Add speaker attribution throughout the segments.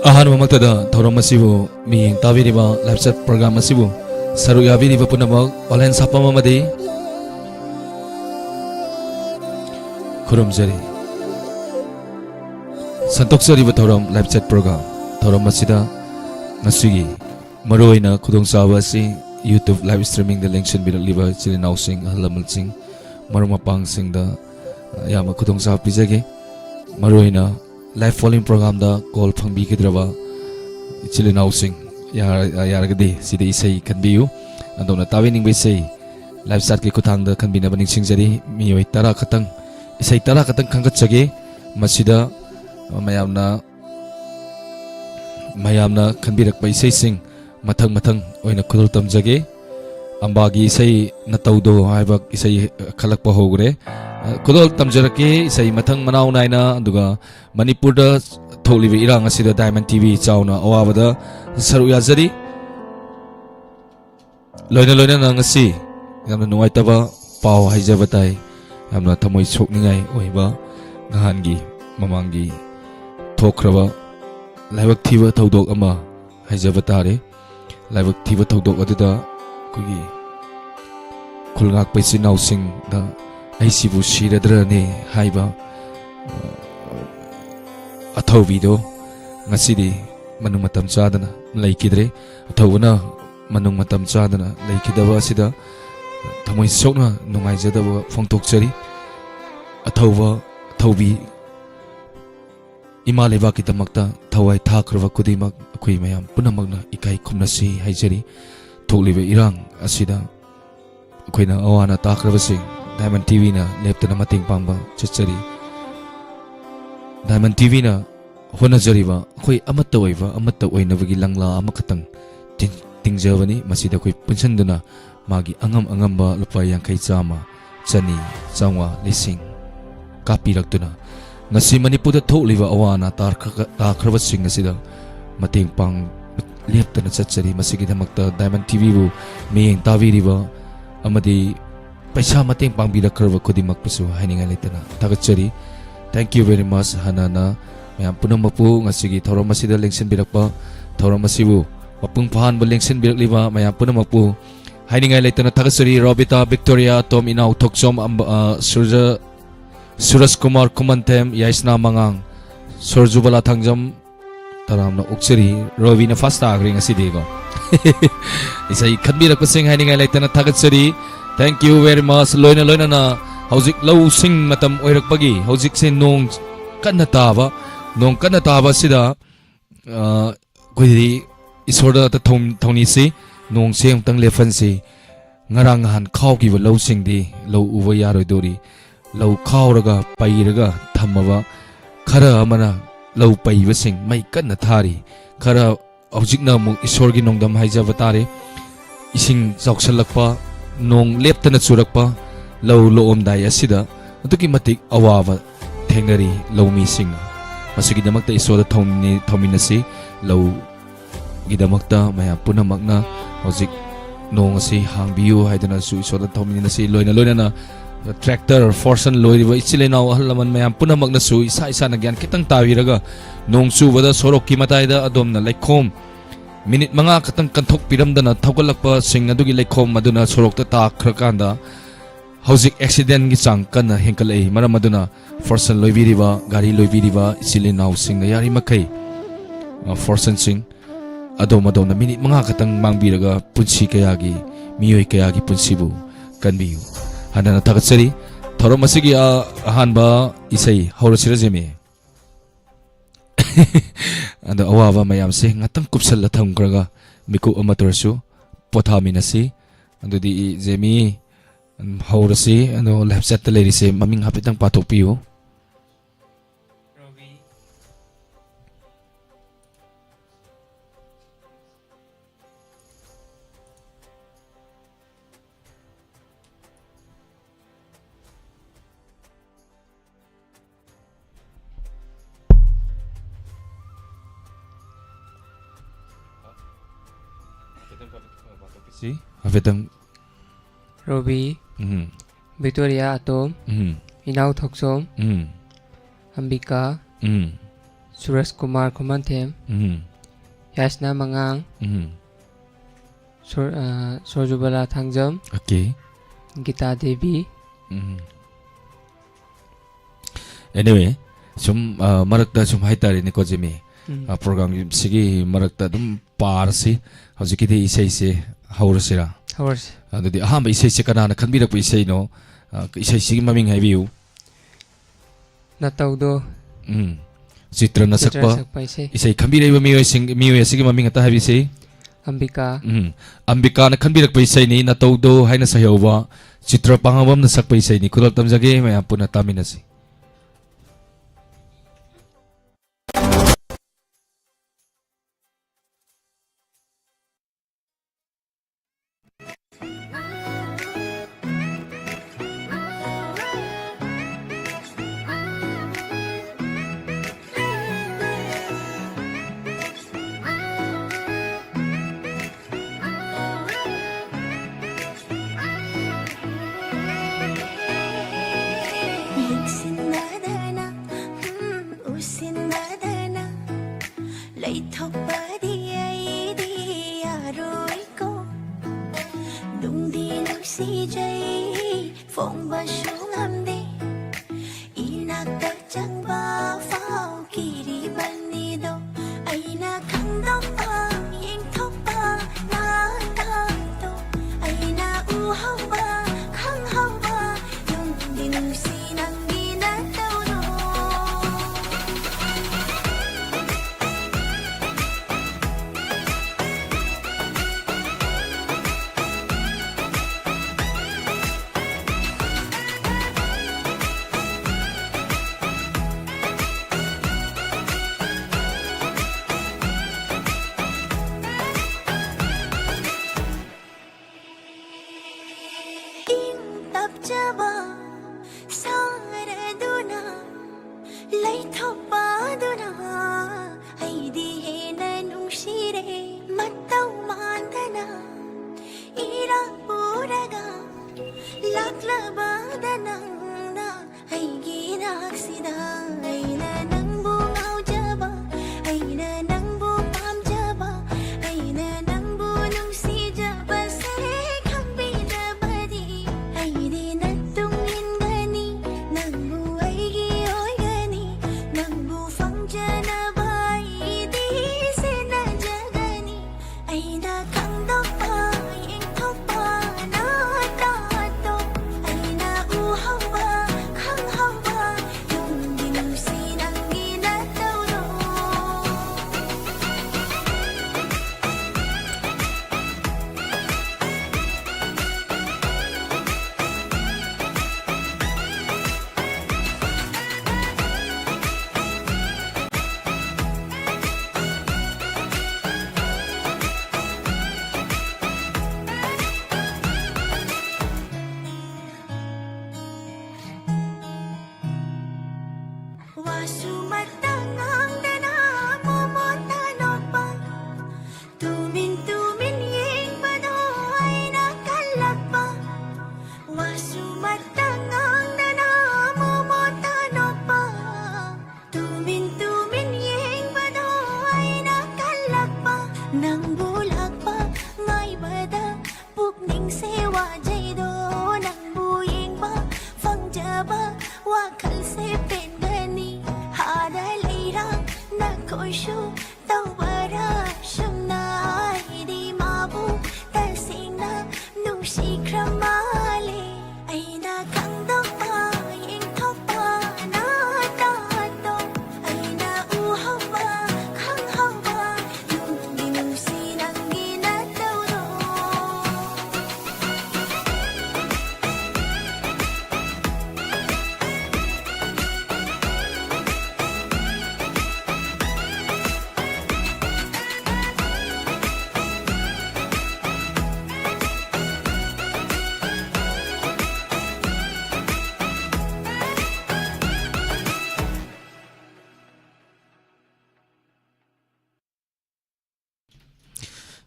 Speaker 1: Ahan mamaktada thorom masibu miyeng tabiriba live chat program masibu saru yabiriba punamak online sapam amadi khurumjari santoksari thorom live chat program thorom masida ngasigi maroina khudong sawa si YouTube live streaming the lengson birak liba chilinau sing halamal sing marumapang sing da yama khudong sawa pijage maroina live following program da call phangbi kidraba chilinau sing yaragadi sida isai kanbiu andona tawining be sei live chat ki kuthang da kanbina baning singjari miyoi tara khatang isai tara khatang khangat chage masida mayamna kanbirak pa isai sing mathang oina khudul tamjage ambagi isai nataudo haibak isai khalak pa hogre khudul tamjarake isai mathang manau naina aduga manipur da tholibi irang asida Diamond TV chauna awabada saru yazari loina na ngasi yamna nuwaitaba paw haijabatai yamna thamoi sokningai oiba ngahangi mamangi thokraba laibak thiba thodok ama haijabatare laibak thiba thodok aduda kugi khulngak paisi nausing da aisibu shiradrane haiba athaubido ngasidi manung matam chadana laikidre athawna manung matam chadana laikidaba asida thamoi sokna nungaijadaba phongtokchari athaubi ima leba kitamakta thawai thakrwa kudimak akhui mayam punamakna ikai khumnasi haijari tholibe irang asida akoina awana takrabasi Diamond TV na leptana mating pangba chachari Diamond TV na honajariba akhoi amatta oinabagi langla amakatang tingjawani masida akhoi punsanduna magi angamba lupa yangkai chama chani changwa lising kapiraktuna ngasi manipurda tholiba awana takrabasing asida mating pang leptana chachari masigi dhamakta Diamond TV bu miyeng tabiriba amadi paisa mating pangbirakkarba kudimak pasu haininga letana thagachari. Thank you very much hanana mayam punamapu ngasigi thorom masida lengsin birakpa thorom masibu mapung phan ba lengsin birakliba mayam punamapu haininga letana thagachari. Robita Victoria Tom Inau Thoksom Suraj Kumar Kumantem Yaisna Mangang Surjubala Thangjam taramna uksari Robina fasta agri ngasidi ko isai khanbirakpa sing haininga letana thagachari. Thank you very much. Loina na hauzik lau sing matam oirakpagi hauzik se nong kanna taba sida koi isorda ta thoni se nong se amtang lefan se ngarang han khaw ki lau sing di lau uwa yaroi dori lau khawraga pairaga thamaba khara amana lau paiba sing mai kanna thari khara hauzik na mu isorgi nongdam haijaba tare ising chawksalakpa nong leptana churakpa lau loom dai asida aduki matik awaba thengnari lomi sing masigi damakta isoda thominasi lau gidamakta maya punamakna hojik nong asi hangbiu haidana su isoda thominasi loina na tractor forsan loiriba ichilenau halaman mayam punamakna su isa na gyan kitang tawiraga nong subada sorok ki mataida adomna laikhom minute mga katang kanthok piramdana thawgalakpa sing adugi laikhom maduna sorokta takhrakanda hauzik accident gi chang kana hengkalai maram maduna forsan loibiriba gari loibiriba ichilinau sing na yari makai forsan sing adom na minute mga katang mangbiraga punsi kayagi miyoi kayagi punsibu kanbiu hanana thagatsari thorom masigi ahanba isai haurasirajemi anda awaba mayam se ngatang kupsal latham kraga miku amatorsu pothaminasi andudi jemi haurasi ando left set leri se maming hapitang patokpiu Hafetang
Speaker 2: Robi Victoria Atom Inau Thoksom Ambika Suraj Kumar Kumanthem, Yasna Mangang, Sorjubala Thangjam,
Speaker 1: Okay.
Speaker 2: Gita Devi.
Speaker 1: Anyway, sum marakta sum haitari ni ko Jimmy. Program sigi marakta dum parsi hojikidi isai se haurasira.
Speaker 2: Hours.
Speaker 1: Adudi aham isai se kanana khanbira pu isai no isai sigi maming haibiu.
Speaker 2: Nataudo.
Speaker 1: Chitra na sakpa
Speaker 2: Isai.
Speaker 1: isai khanbira iba miyo sigi maming ata habi se.
Speaker 2: Ambika.
Speaker 1: Ambika na khanbira pu isai ni nataudo haina sahyauba chitra pangabam na sakpa isai ni khulal tamjage mayam puna taminasi.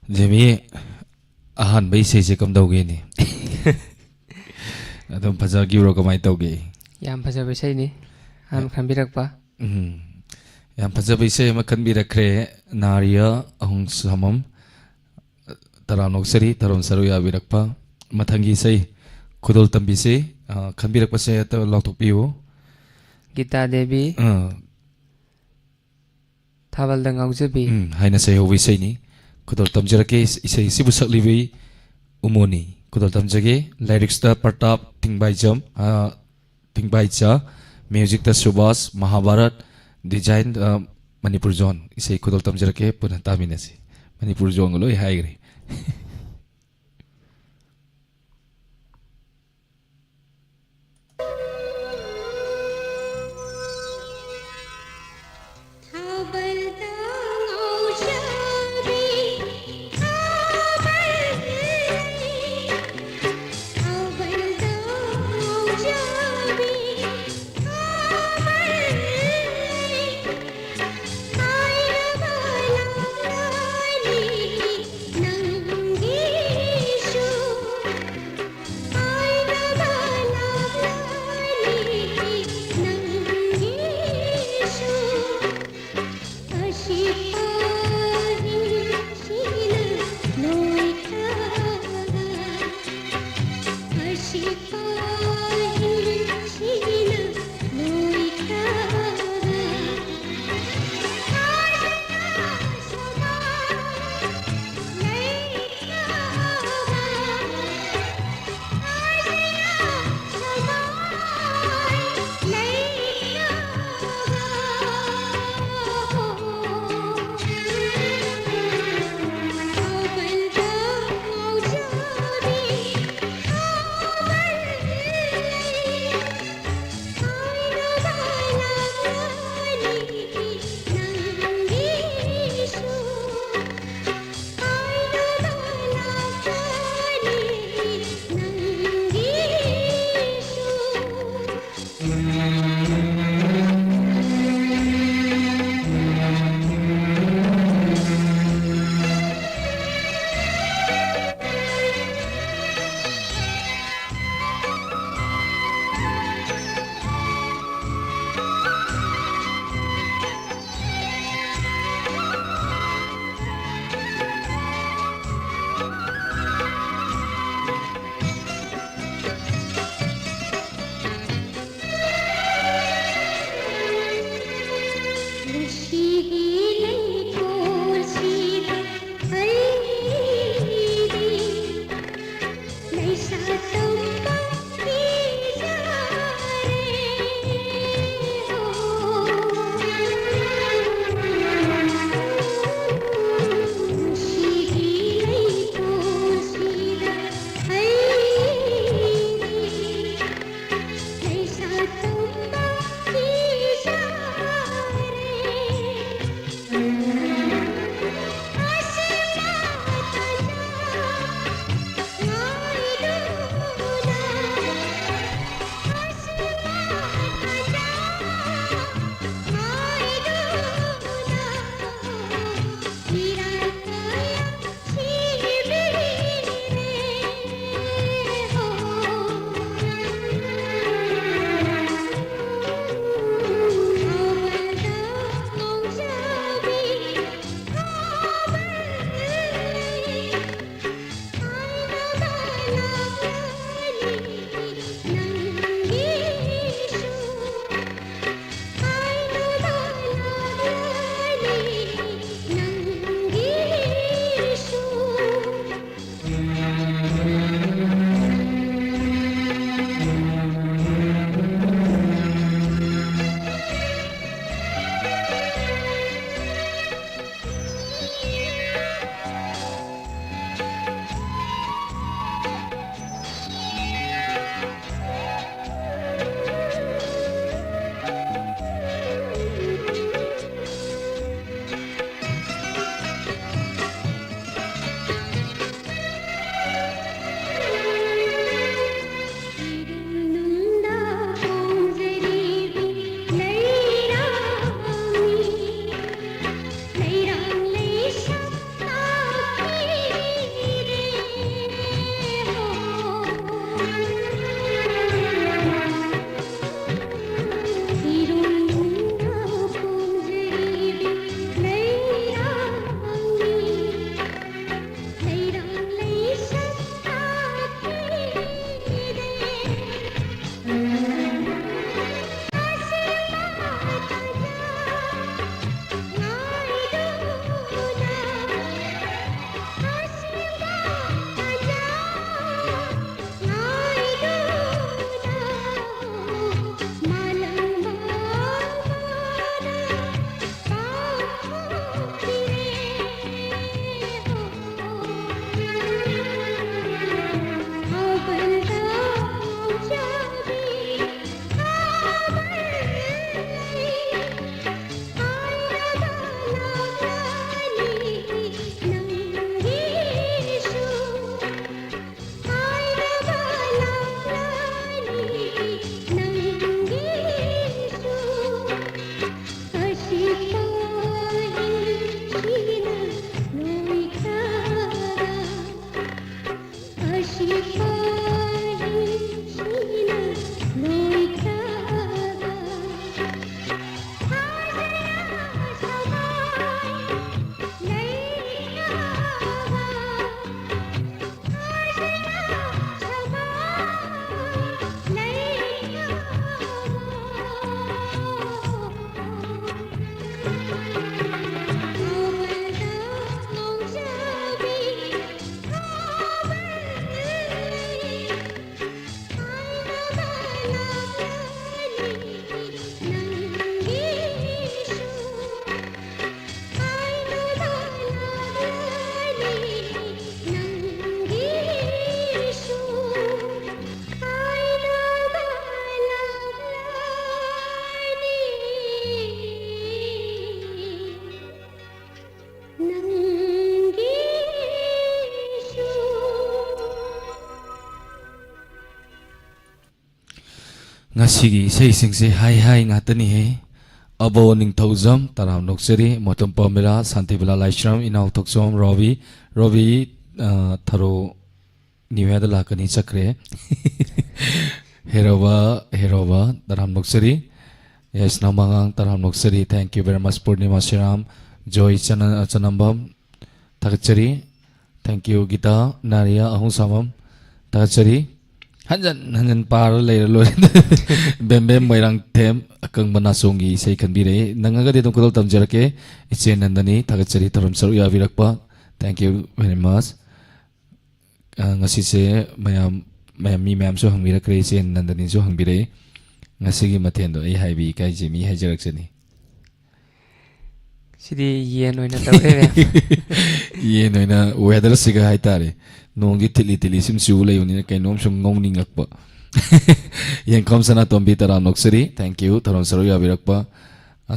Speaker 1: Jimmy, ahan ba isay se kam dauge ni. Adum phaja giro kamai tauge.
Speaker 2: Yam Faja Besai ni. Ham Khambirak pa.
Speaker 1: ꯌꯥꯝ ꯐꯖꯕ ꯏꯁꯩ ꯑꯃ ꯈꯟꯕꯤꯔꯛꯈ꯭ꯔꯦ ꯅꯥꯔꯤꯌꯥ ꯑꯍꯨꯝ ꯁꯃꯝ ꯇꯔꯥ ꯅꯣꯛꯆꯔꯤ ꯇꯔꯣꯝ ꯁꯔꯨ ꯌꯥꯕꯤꯔꯛꯄ ꯃꯊꯪꯒꯤ ꯏꯁꯩ ꯈꯨꯗꯣꯜ ꯇꯝꯕꯤꯁꯤ ꯈꯟꯕꯤꯔꯛꯄꯁꯦ ꯂꯥꯎꯊꯣꯛꯄꯤꯌꯨ
Speaker 2: ꯒꯤꯇꯥ ꯗꯦꯕꯤ ꯊꯥꯕꯜꯗ ꯉꯥꯎꯖꯕꯤ
Speaker 1: ꯍꯥꯏꯅ ꯁꯩꯍꯧꯕ ꯏꯁꯩꯅꯤ ꯈꯨꯗꯣꯜ ꯇꯝꯖꯔꯛꯀꯦ ꯏꯁꯩ ꯑꯁꯤꯕꯨ ꯁꯛꯂꯤꯕꯤ ꯎꯃꯣꯅꯤ ꯈꯨꯗꯣꯜ ꯇꯝꯖꯒꯦ ꯂꯥꯏꯔꯤꯛꯁꯇ ꯄ꯭ꯔꯇꯥꯞ ꯇꯤꯡꯕꯥꯏꯆꯥ म्यूजिक सुभाष महाभारत डिजाइन मणिपुर जोन इसे खुदल तमजरके पुनः तामिनसी मणिपुर जोन लो हाइग्रे Ngasigi isay singse hai hai ngatani he. Abo ning thauzam taram nokseri motom pomela santibala laishram inaw toksom Robi tharo niweda lakani chakre. Heroba taram nokseri. Yes namangang taram nokseri. Thank you very much Purnima Shiram Joy Chanambam Takachari. Thank you Gita Naria Ahung Samam Takachari. Hanjan par later lo bem moirang them akang banasongi sei kanbire nangaga de tongkol tamjarake ichen nandani tagachari taram saru ya virakpa. Thank you very much. Ngasi se mayam mi mayam so hangbira kre ichen nandani so hangbire ngasi gi mathen do ai haibi kai jemi haijarak chani
Speaker 2: Sidi yen oina tawre
Speaker 1: ye noina weather siga haitare nongi tili sim siule yuni kainom sum ngongni ngakpa yen kamsana tombi taram nokseri. Thank you taram saru ya virakpa.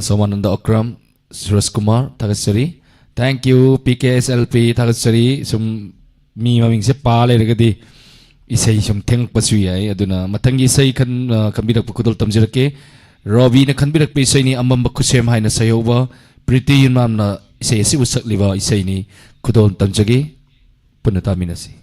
Speaker 1: Somananda Akram Suresh Kumar Tagasari. Thank you PKSLP Tagasari sum mi maming se pale regadi isai sum theng pasu yai aduna matangi isai kan kambirak pukudol tamjirake Robi na kanbirak pe isai ni amam bakusem haina sayoba Pretty yunam na isai si usak liwa isai ni kudol tamjagi punata minasi.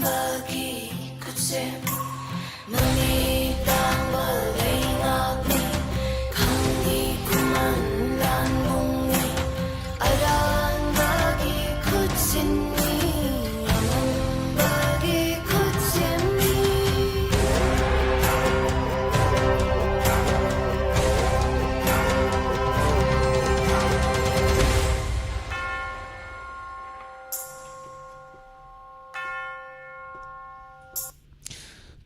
Speaker 3: bagi kutsim Nani tawal ay ngapni Kangi kuman landungi Aran bagi kutsim ni Aman bagi kutsim ni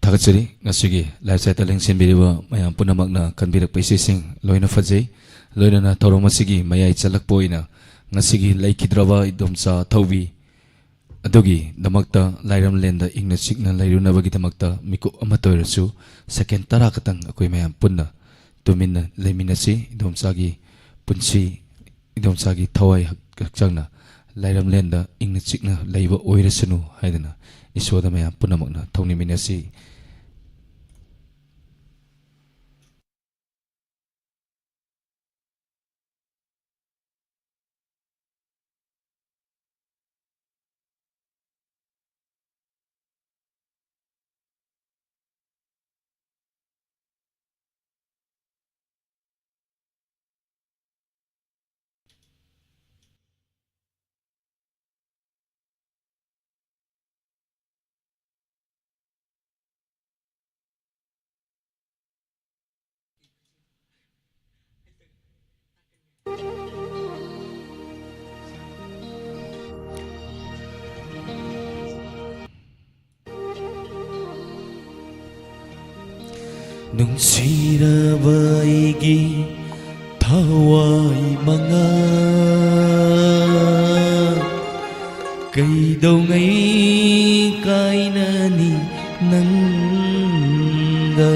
Speaker 1: Thakachari ngasigi lifestyle taling sinbiriwa mayam punamakna kanbirak paisising loina fajay loina na thorong masigi mayai chalakpoina ngasigi laikhidraba idomsa thaubi adugi damakta lairam lenda ingna chikna lairunabagi damakta miku amatoirasu second tara katang akoi mayam punna tuminna leiminasi idomsagi punsi idomsagi thawai hakchangna lairam lenda ingna chikna laiba oirasanu haidana isoda mayam punamakna thongniminasi Nungsiraba aigi thawai manga Kaidaungai kainani nanga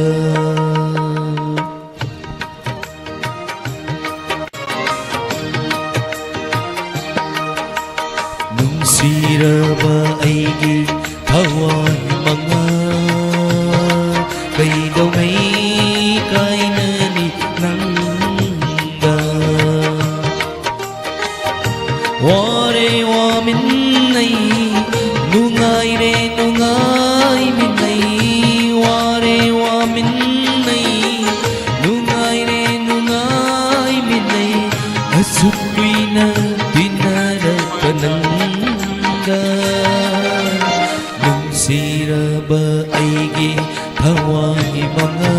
Speaker 1: Nungsiraba aigi thawai manga Kaidaungai kainani nanga Ware wa minnai nungai re nungai minnai Ware wa minnai nungai re nungai minnai Asukuina dinara kananga Nungsiraba aigi thawai manga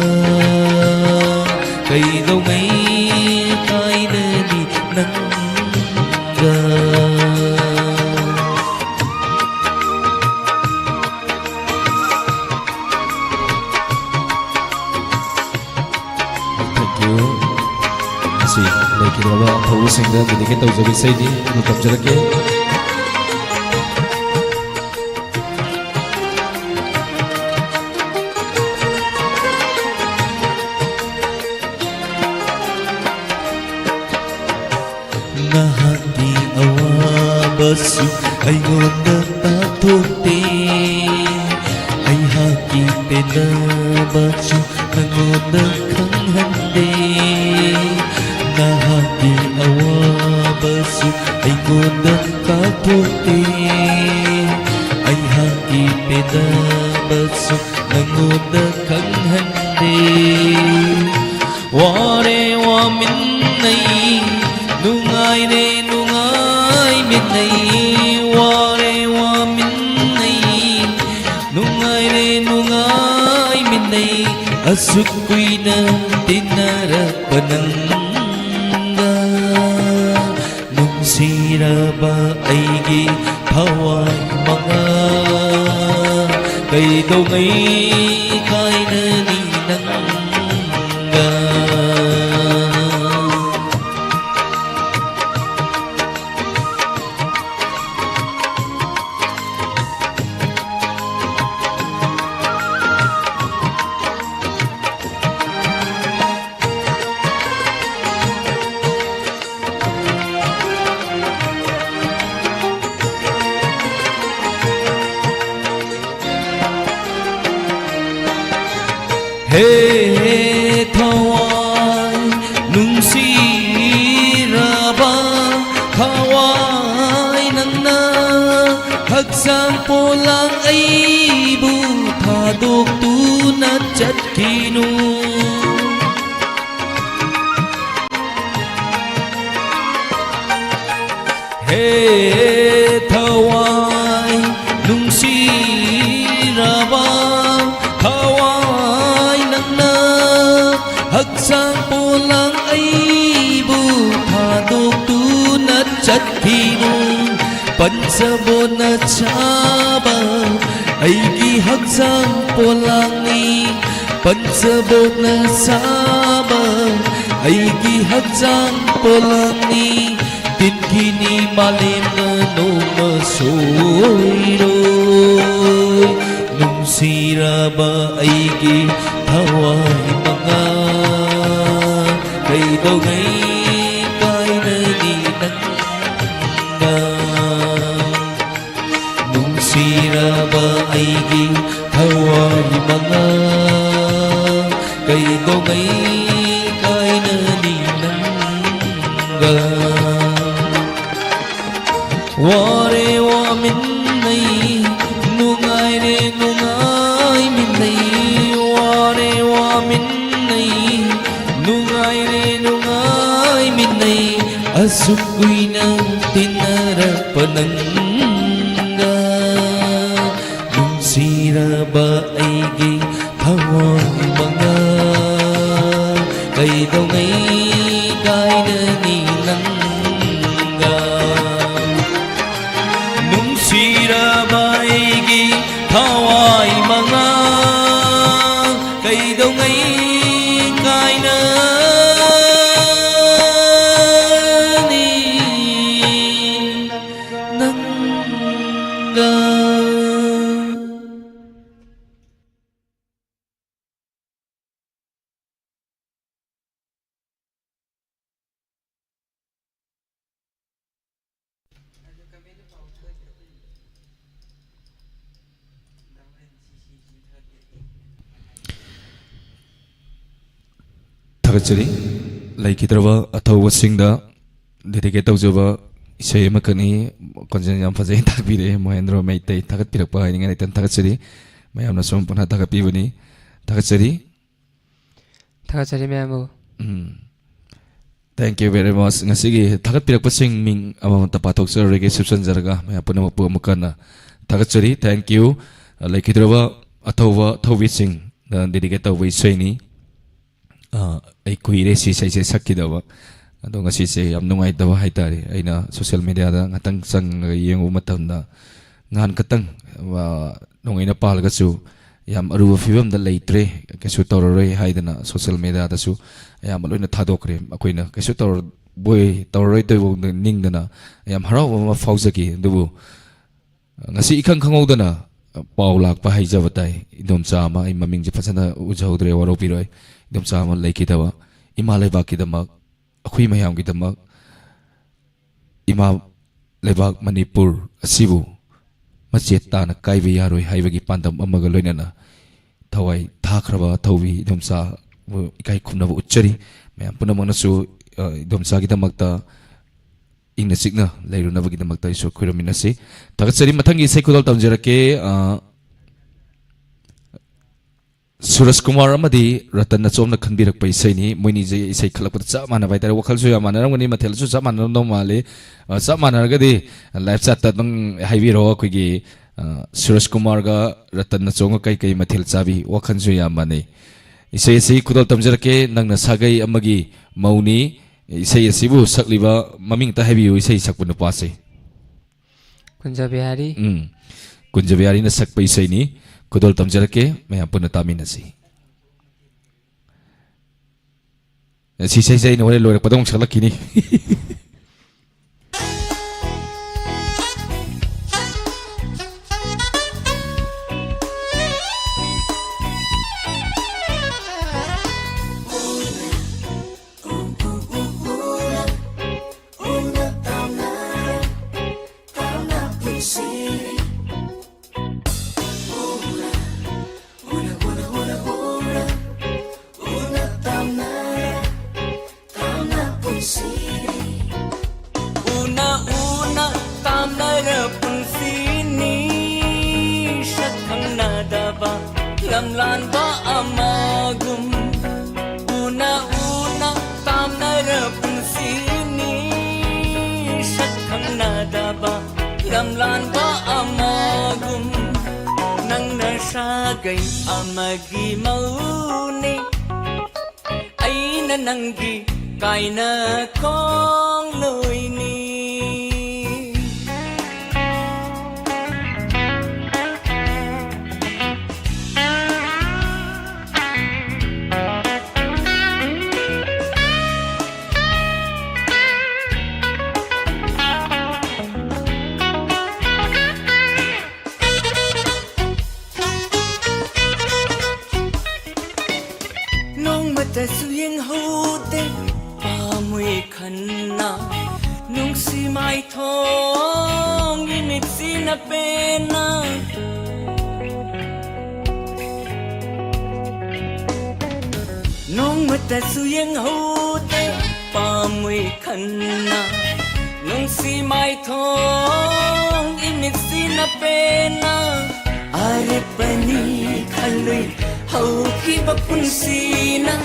Speaker 1: Kaidaungai kainani nanga Thank you. Asi laikhidraba thawusingda dedicate tawjabi saidi anu tamjarake Nahati awabasu aingona tathokte ai haki penabasu nangona khanghande Nahati awabasu aingona tathokte ai haki penabasu nangona khanghande Ware wa minnai nungai re nungai minnai Ware wa minnai nungai re nungai minnai Asukuina dinara pananga Nungsiraba aigi thawai manga Kaidaungai kainani nanga Hey thawai nungsiraba thawai nangna hagsang pulang He thawai nungsiraba thawai nangna haksang pulang aibu thadok tu na chatkinu pansabon na chaba aigi haksang pulangi pansabon na saba aigi haksang pulangi tinkini malim na numasoyroy nung siraba aigi thawai mga kay dogay kay naninanga nung siraba aigi thawai mga kay dogay kay naninanga Ware wa minnai nungai re nungai minnai Ware wa minnai nungai re nungai minnai Asukui nang tinarapananga Nung siraba aigi thawai mga Kay daw ngay kay naninanga Nung siraba aigi thawai mga Kay daw ngay kay naninanga Thakachari laikidraba athawasingda dedicate tawjaba isai amakani konjan yam fazai takbire Mohendra Maitai thagatpirakpa hainga naitan thakachari mayamna som punha thakapibani thakachari
Speaker 2: Thakachari mayamu.
Speaker 1: Thank you very much ngasigi thagatpirakpa sing ming amamata pathokjarege subsan jaraga maya punamapu amukana thakachari thank you laikidraba athawa thawi sing dedicate tawba isaini ay kuire si say sakidaba ado ngasi se yam nungai dawa haitari aina social media da ngatang sang yeng umatanda ngan katang wa nungai na palga su yam aru fibam da leitre kesu toroi haidana social media da su yam loina thadokre akoina kesu tor boy toroi to ningdana yam haraw ma fauzaki dubu ngasi ikhang khangodana paw lakpa haijabatai idom chama ai maming je phasana ujaudre waro piroi idom chama laikidaba ima leibakidama akhui mayamgidama ima leibak Manipur asibu machet tana kaibe yaroi haibagi pandam amaga loinana thawai thakraba thawi idom cha ikai khumnaba uchari mayam punamana su idom cha gidamakta ingna sikna leirunabagi damakta isu khuraminasi thagatsari mathangi sei khudal tamjarake Suraj Kumar amadi Ratan na chomna khanbirak pa isai ni moini je isai khalakpa cha mana bai tare wakhal su ya mana rangani mathel su cha mana no male cha mana ga di live chat ta bang highway ro ko gi Suraj Kumar ga Ratan na chonga kai kai mathel chabi wakhan su ya mane isai sei khudal tamjarake nangna sagai amagi mauni isai asibu sakliba maming ta hebi isai sakpuna pase
Speaker 2: Kunja Bihari.
Speaker 1: Kunja Bihari na sakpa isai ni khudal tamjarake mayam puna taminasi si sai na wale lore padong saklakini
Speaker 4: Lamlan ba amagum una tam na rapun sini shakham na lamlan ba amagum nang nasagay amagi mauni ay nananggi kay na kong loy ni ta suyeng hode pamui khanna nung si mai thong imit sina pena nung mata suyeng hode pamui khanna nung si mai thong imit sina pena are pani khalui hau ki bapun sina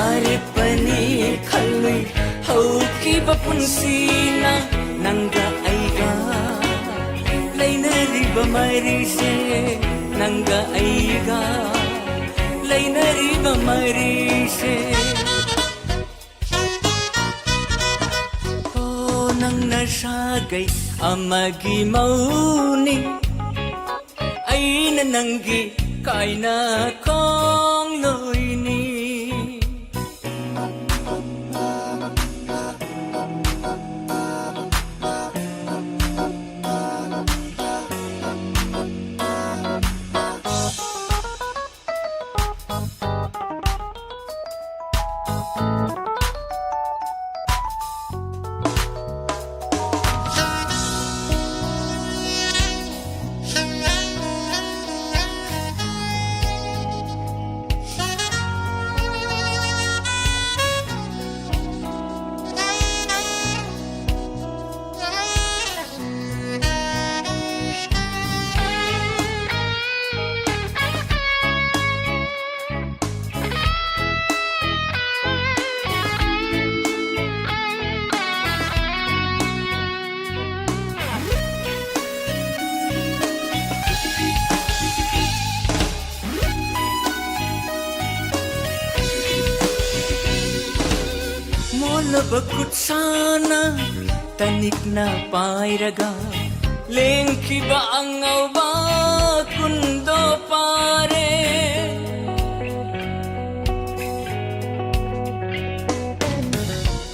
Speaker 4: are pani khalui hau ki bapun sina nanga aiga laina riba mari se nanga aiga laina riba mari se o nang nasagay amagi mauni ay nananggi kay na kong loy ni Labakut sana tanik na pairaga lengki ba ang ba kundo pare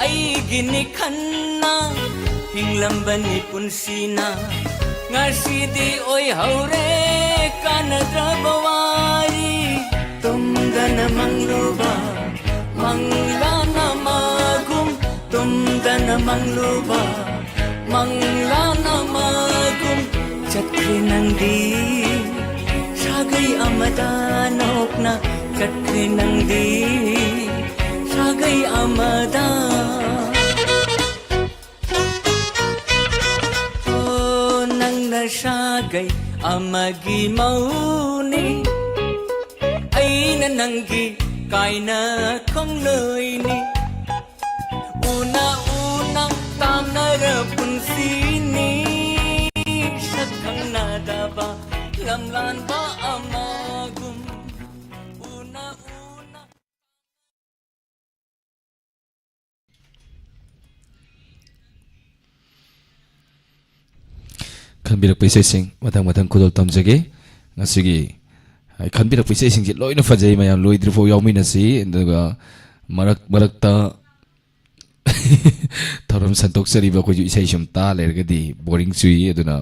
Speaker 4: ay ginikhanna hinglamban ni punsina ngasidi oy haure kanadra bawari tumda namang luba mangla namagum tumda namang luba mangla namagum chakri nangdi sagay amadanok na chakri nangdi sagay amada oh nang nasagay amagi mauni ay nananggi kay na kong loy ni una tam na rapun sini sakang nadaba lamlan ba amagum una
Speaker 1: kanbirak isasing matang kudol tamjage ngasigi kanbirak isasing je loina fajai mayam loidrifo yauminasi aduga marakta tharam santok sariba ko ju isai sum ta lergadi boring chui aduna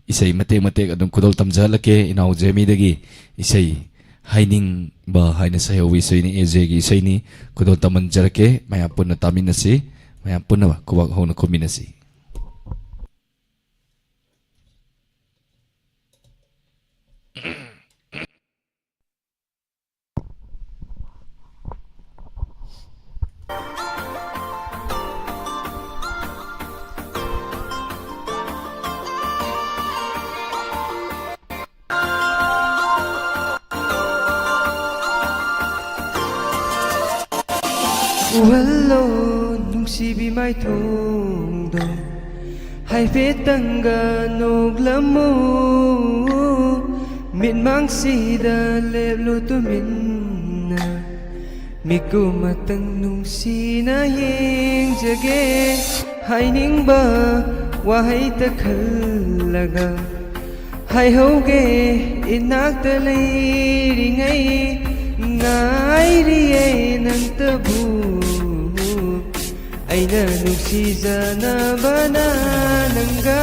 Speaker 1: isai mate adum kudol tamjalake inau jemi dagi isai haining ba haina sayowi soini eje gi isai ni kudol tamanjarake mayam punna taminasi mayam punna kubak hona kombinasi
Speaker 2: Hello, nung sibi may tungdo
Speaker 5: haifetanga noglamu min mangsida leblu tuminna miku matang nungsina hingjage hainingba wahai takhallaga hai hoge inakta leiringai ngairiye nang tabu aina nungsijana nangga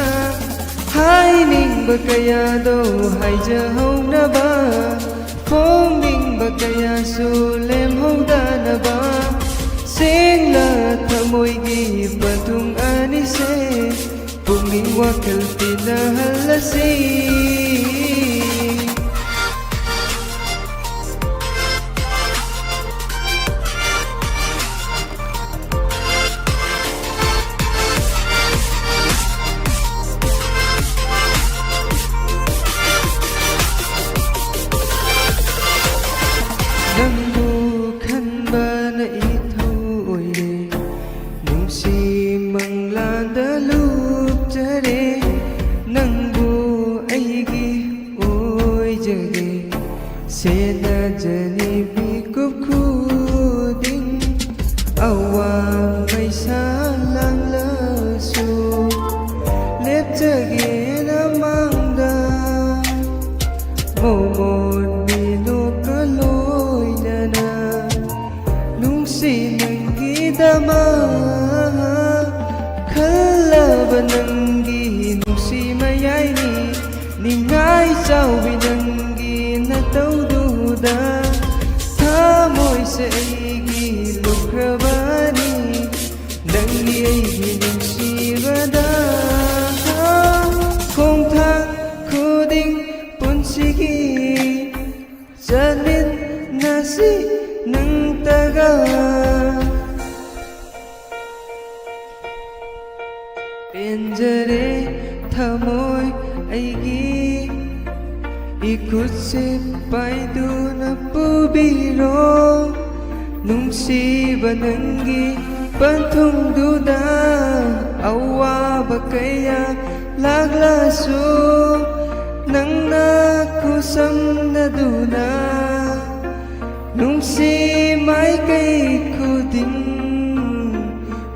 Speaker 5: hainingba kayado haijahonaba phongingba kayasu lemhondanaba sengla thamoigi batung anise pungning wakal tinahalasi nangbu khanba na ithoire nungsi manglanda lupjare nangbu aigi oi jage sena jani bikup khuding awa maisa lang lasu lepjage na mangda momon dama khalaba nangi nungsi mayai ni ningai chaubi nangi na taududa thamoi se aigi lukrabani nangi aigi nungsi bada khong thang khuding punsigi jamin nasi nang taga penjare thamoi aigi ikut se paiduna pubiro nungsi banangi panthung duda awa bakaya laglasu nangna kusam na duna nungsi mai kai khuding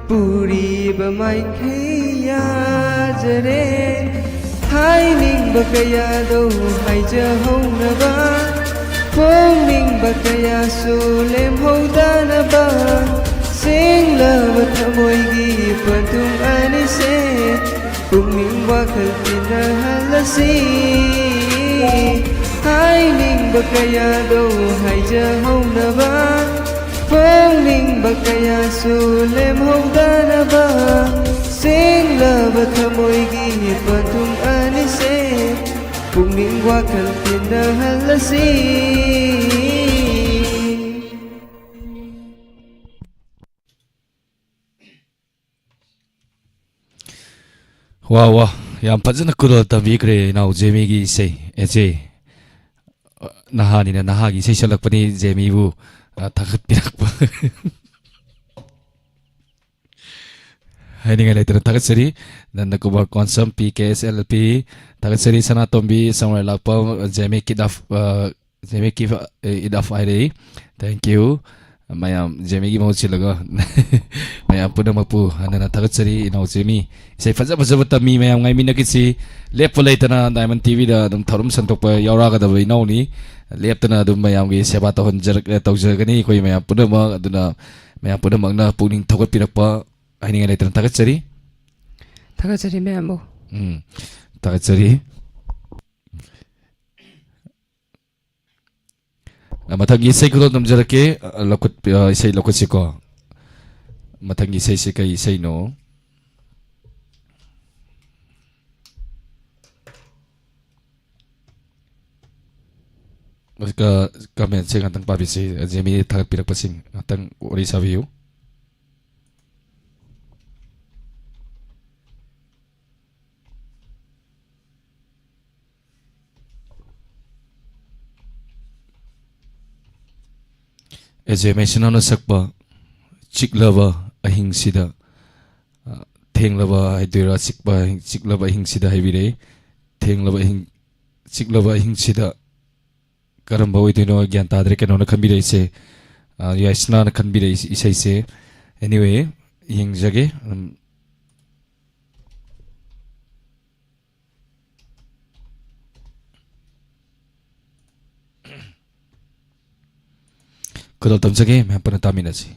Speaker 5: puri ba mai khaya jare hai ning ba kaya do hai ja hong ba phong ning ba kaya su lem hoda na ba sing la ba thamoi gi patung ani se tung ning wa khal tin halasi hai ning ba kaya do hai ja hong ba phong ning ba kaya su lem hoda na ba sing la ba thamoi gi patung ani se tung ning wa khal tin halasi
Speaker 1: Wow, yang fazana kudo tabikre nau Jamie gi sei eje nahani na nahagi sei salak pani Jamie bu takhat pirak pa hai ningai letra takhat seri dan nakuba konsum PKSLP takhat seri sana tombi sampai lakpa Jamie kidaf Jamie kif idaf aire thank you mayam Jamie gi mau silaga mayam puna mapu anana takhat seri nau Jamie sei faza faza batami mayam ngai minakisi lep polai tana Diamond TV da dum tharum santok pa yaura ga da bai nau ni lep tana dum mayam gi seba ta hon jer tau jer gani koi mayam puna ma aduna mayam puna magna puning thokat pirak pa ai ngai tana takhat seri
Speaker 2: mayam bo
Speaker 1: takhat seri matang isai ko dum jer ke lokut isai lokut siko matang isai sikai isai no Ka kami sing atang pabisi Jamie takhat pirak pasing atang ori sabiu eje mai sinana sakpa chiklaba ahing sida ꯊꯦꯡꯂꯕ ꯍꯥꯏꯗꯣꯏꯔꯥ ꯆꯤꯛꯂꯕ ꯑꯍꯤꯡꯁꯤꯗ ꯍꯥꯏꯕꯤꯔꯛꯏ ꯊꯦꯡꯂꯕ ꯑꯍꯤꯡ ꯆꯤꯛꯂꯕ ꯑꯍꯤꯡꯁꯤꯗ ꯀꯔꯝꯕ ꯑꯣꯏꯗꯣꯏꯅꯣ ꯒ꯭ꯌꯥꯟ ꯇꯥꯗ꯭ꯔꯦ ꯀꯩꯅꯣꯅ ꯈꯟꯕꯤꯔꯛꯏꯁꯦ ꯌꯥꯏꯁꯅꯥꯅ ꯈꯟꯕꯤꯔꯛꯏ ꯏꯁꯩꯁꯦ ꯑꯦꯅꯤꯋꯦ ꯌꯦꯡꯖꯒꯦ ꯈꯨꯗꯣꯜ ꯇꯝꯖꯒꯦ ꯃꯌꯥꯝ ꯄꯨꯟꯅ ꯇꯥꯃꯤꯟꯅꯁꯤ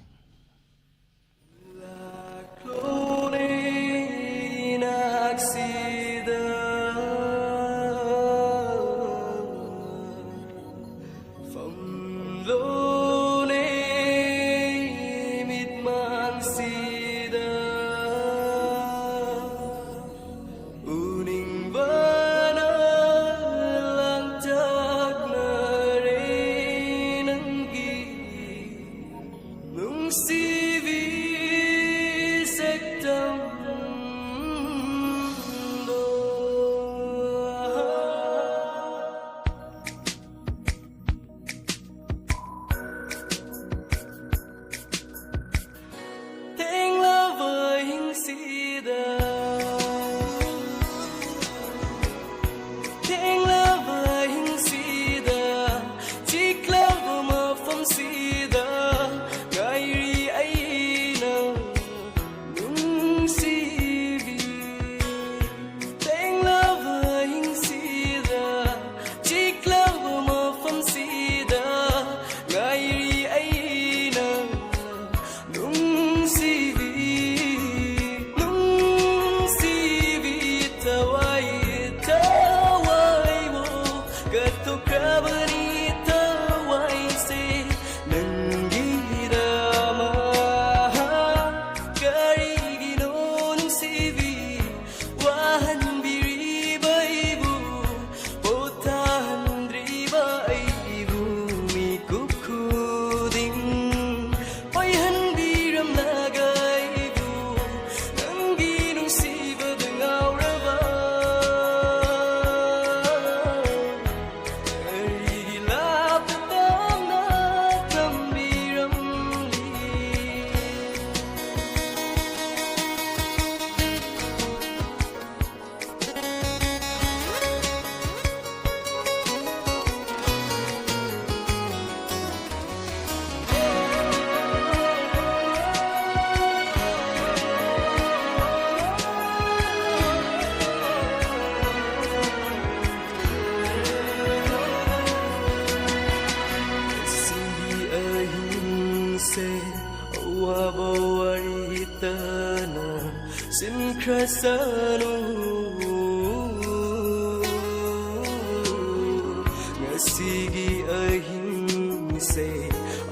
Speaker 5: Ngasigi ahimse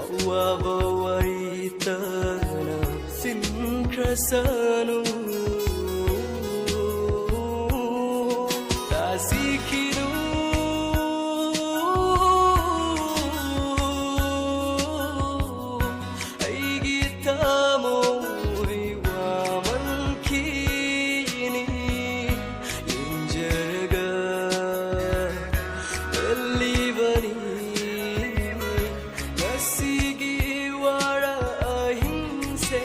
Speaker 5: awaba waritana sinkrasanu tasikinu aigitamo riwamalkini injeraga Livani Nasigi wara ahimse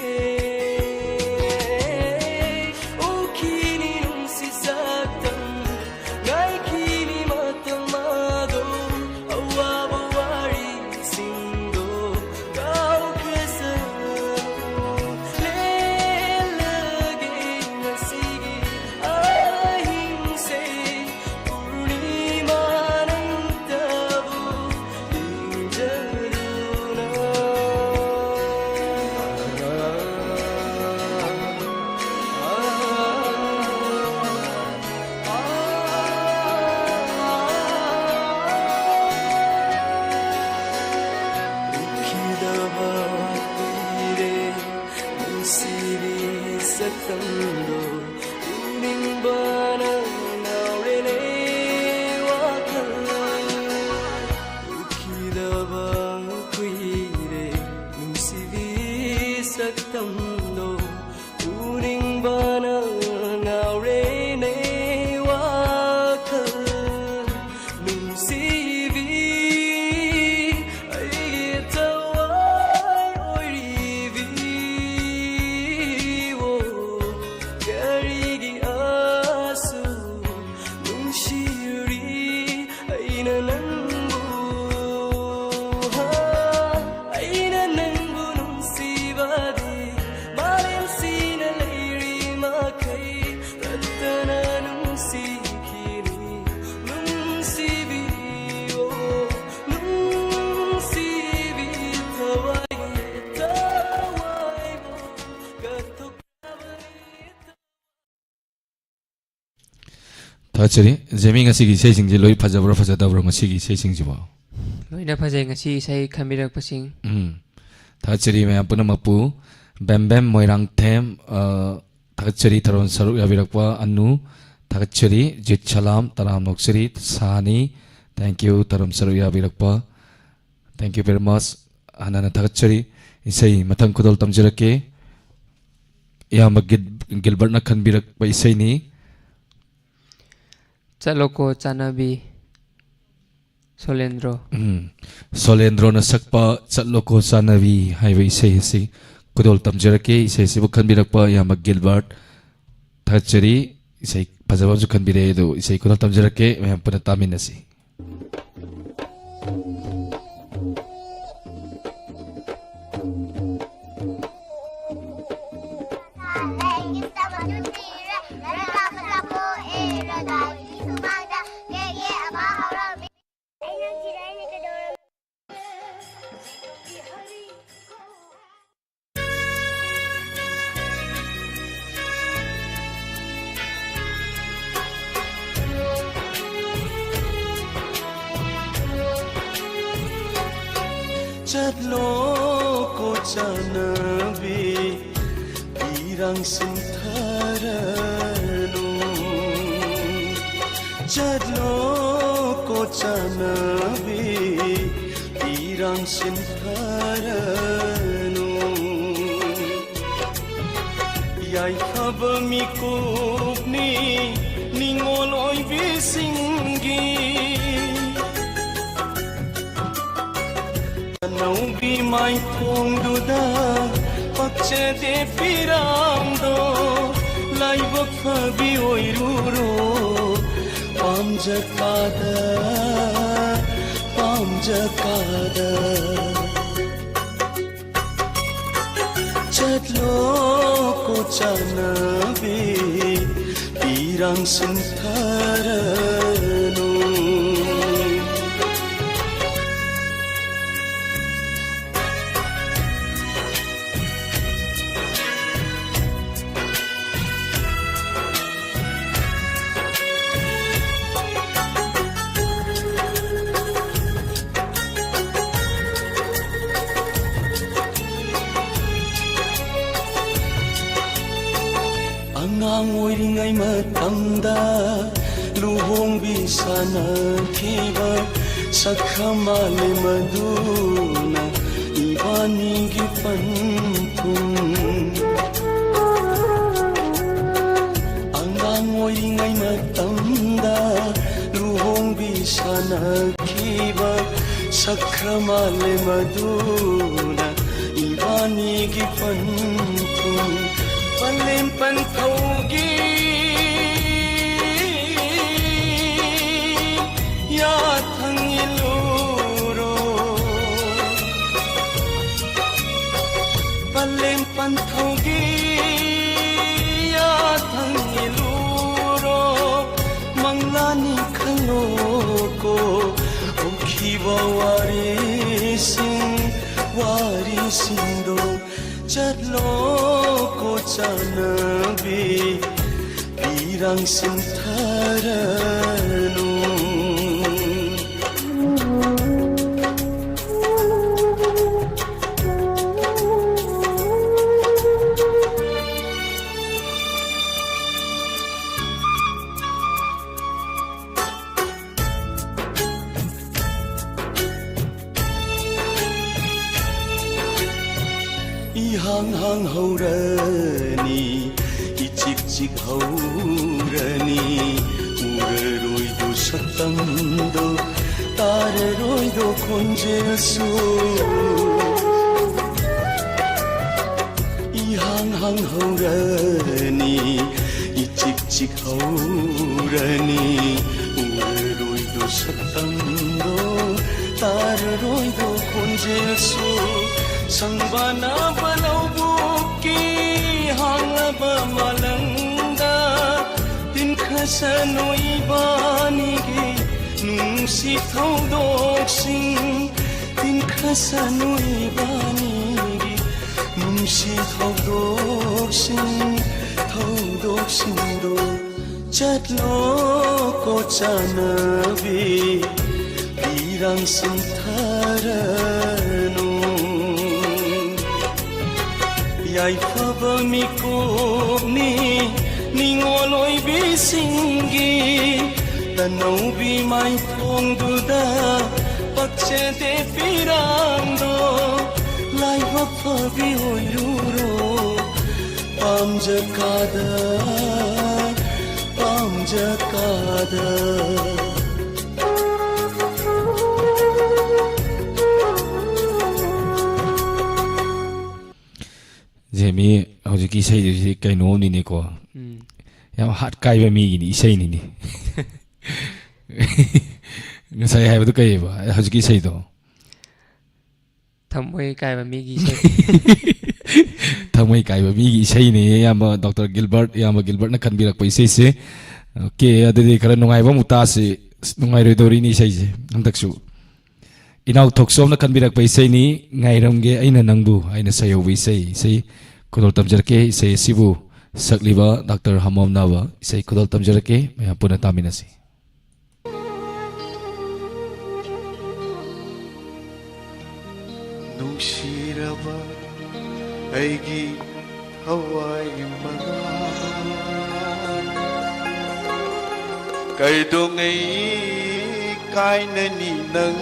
Speaker 1: 다같이 재미 ngasi기 세싱지 로이 파자브라 파자다브라 ngasi기 세싱지보
Speaker 2: loina phajai ngasi isai khamirak pasing
Speaker 1: 다같이 매 punamakpu 뱀뱀 모이랑 템 다같이 타론 사룩 야비락과 안누 다같이 짓찰람 따람 녹스리 사니 thank you taram saru yabirakpa thank you very much anana dagatchari isai mathang kudol tamjirake yama gilbert na khanbirak pa isai ni
Speaker 2: chaloko chanabi solendro
Speaker 1: solendro na sakpa chatloko chanavi haiba isai si kudol tamjirake isai sibu khanbirakpa yama gilbert dagatchari isai pajabam ju khanbire do isai kudol tamjirake mayam puna taminasi
Speaker 6: Chatloko chanabi pirang sintharanu Chatloko chanabi pirang sintharanu Yai habami kupni ningol oi bisingi Naubi mai kong duda pakche de piramdo laibak phabi oiruro pamjakada chatloko chanabi pirang sintharanu Angang oiringai matamda luhongbi sanakhiba sakhamale maduna ibanigi panthum Angang oiringai matamda luhongbi sanakhiba sakhamale maduna ibanigi panthum Palim panthogi ya thangiluro Palim panthogi ya thangiluro manglani khaloko okhiba warisin do Chatloko chanabi pirang sintharanu Ihang haurani ichik haurani uraroi do satamdo tararoi do konjesu Ihang haurani ichik haurani uraroi do satamdo tararoi do konjesu Sangbana balaubuki hangaba malangda Tinkasano ibanigi nungsi thaudoksing Tinkasano ibanigi nungsi thaudoksing do Chatlo ko chanabi Pirang sintharanu Yai faba mikopni Ningoloi bisingi Tanau bi mai thong duda Pakche de pirangdo Lai wafabi oyuro Pamjakada Pamjakada
Speaker 1: Jemi hojiki sei ji kai no ni ni ko yam hat kai ba mi ni sei ni ni ngasai hai ba kai ba hojiki sei do
Speaker 2: Thamoi kai ba mi gi sei
Speaker 1: thamai kai ba mi gi sei ni yam Dr. Gilbert na kan birak pai sei se ke adedi kara nungai ba muta se nungai re dori ni sei je antak su inaw thoksom na kan birak pai sei ni ngairam ge aina nangbu aina sayo wi sei kudol tamjarke sei sibu sakliba Dr. Hamom Nawa sei kudol tamjarke maya puna taminasi
Speaker 7: Nungsiraba aigi hawai mga Kaidongai kainani nang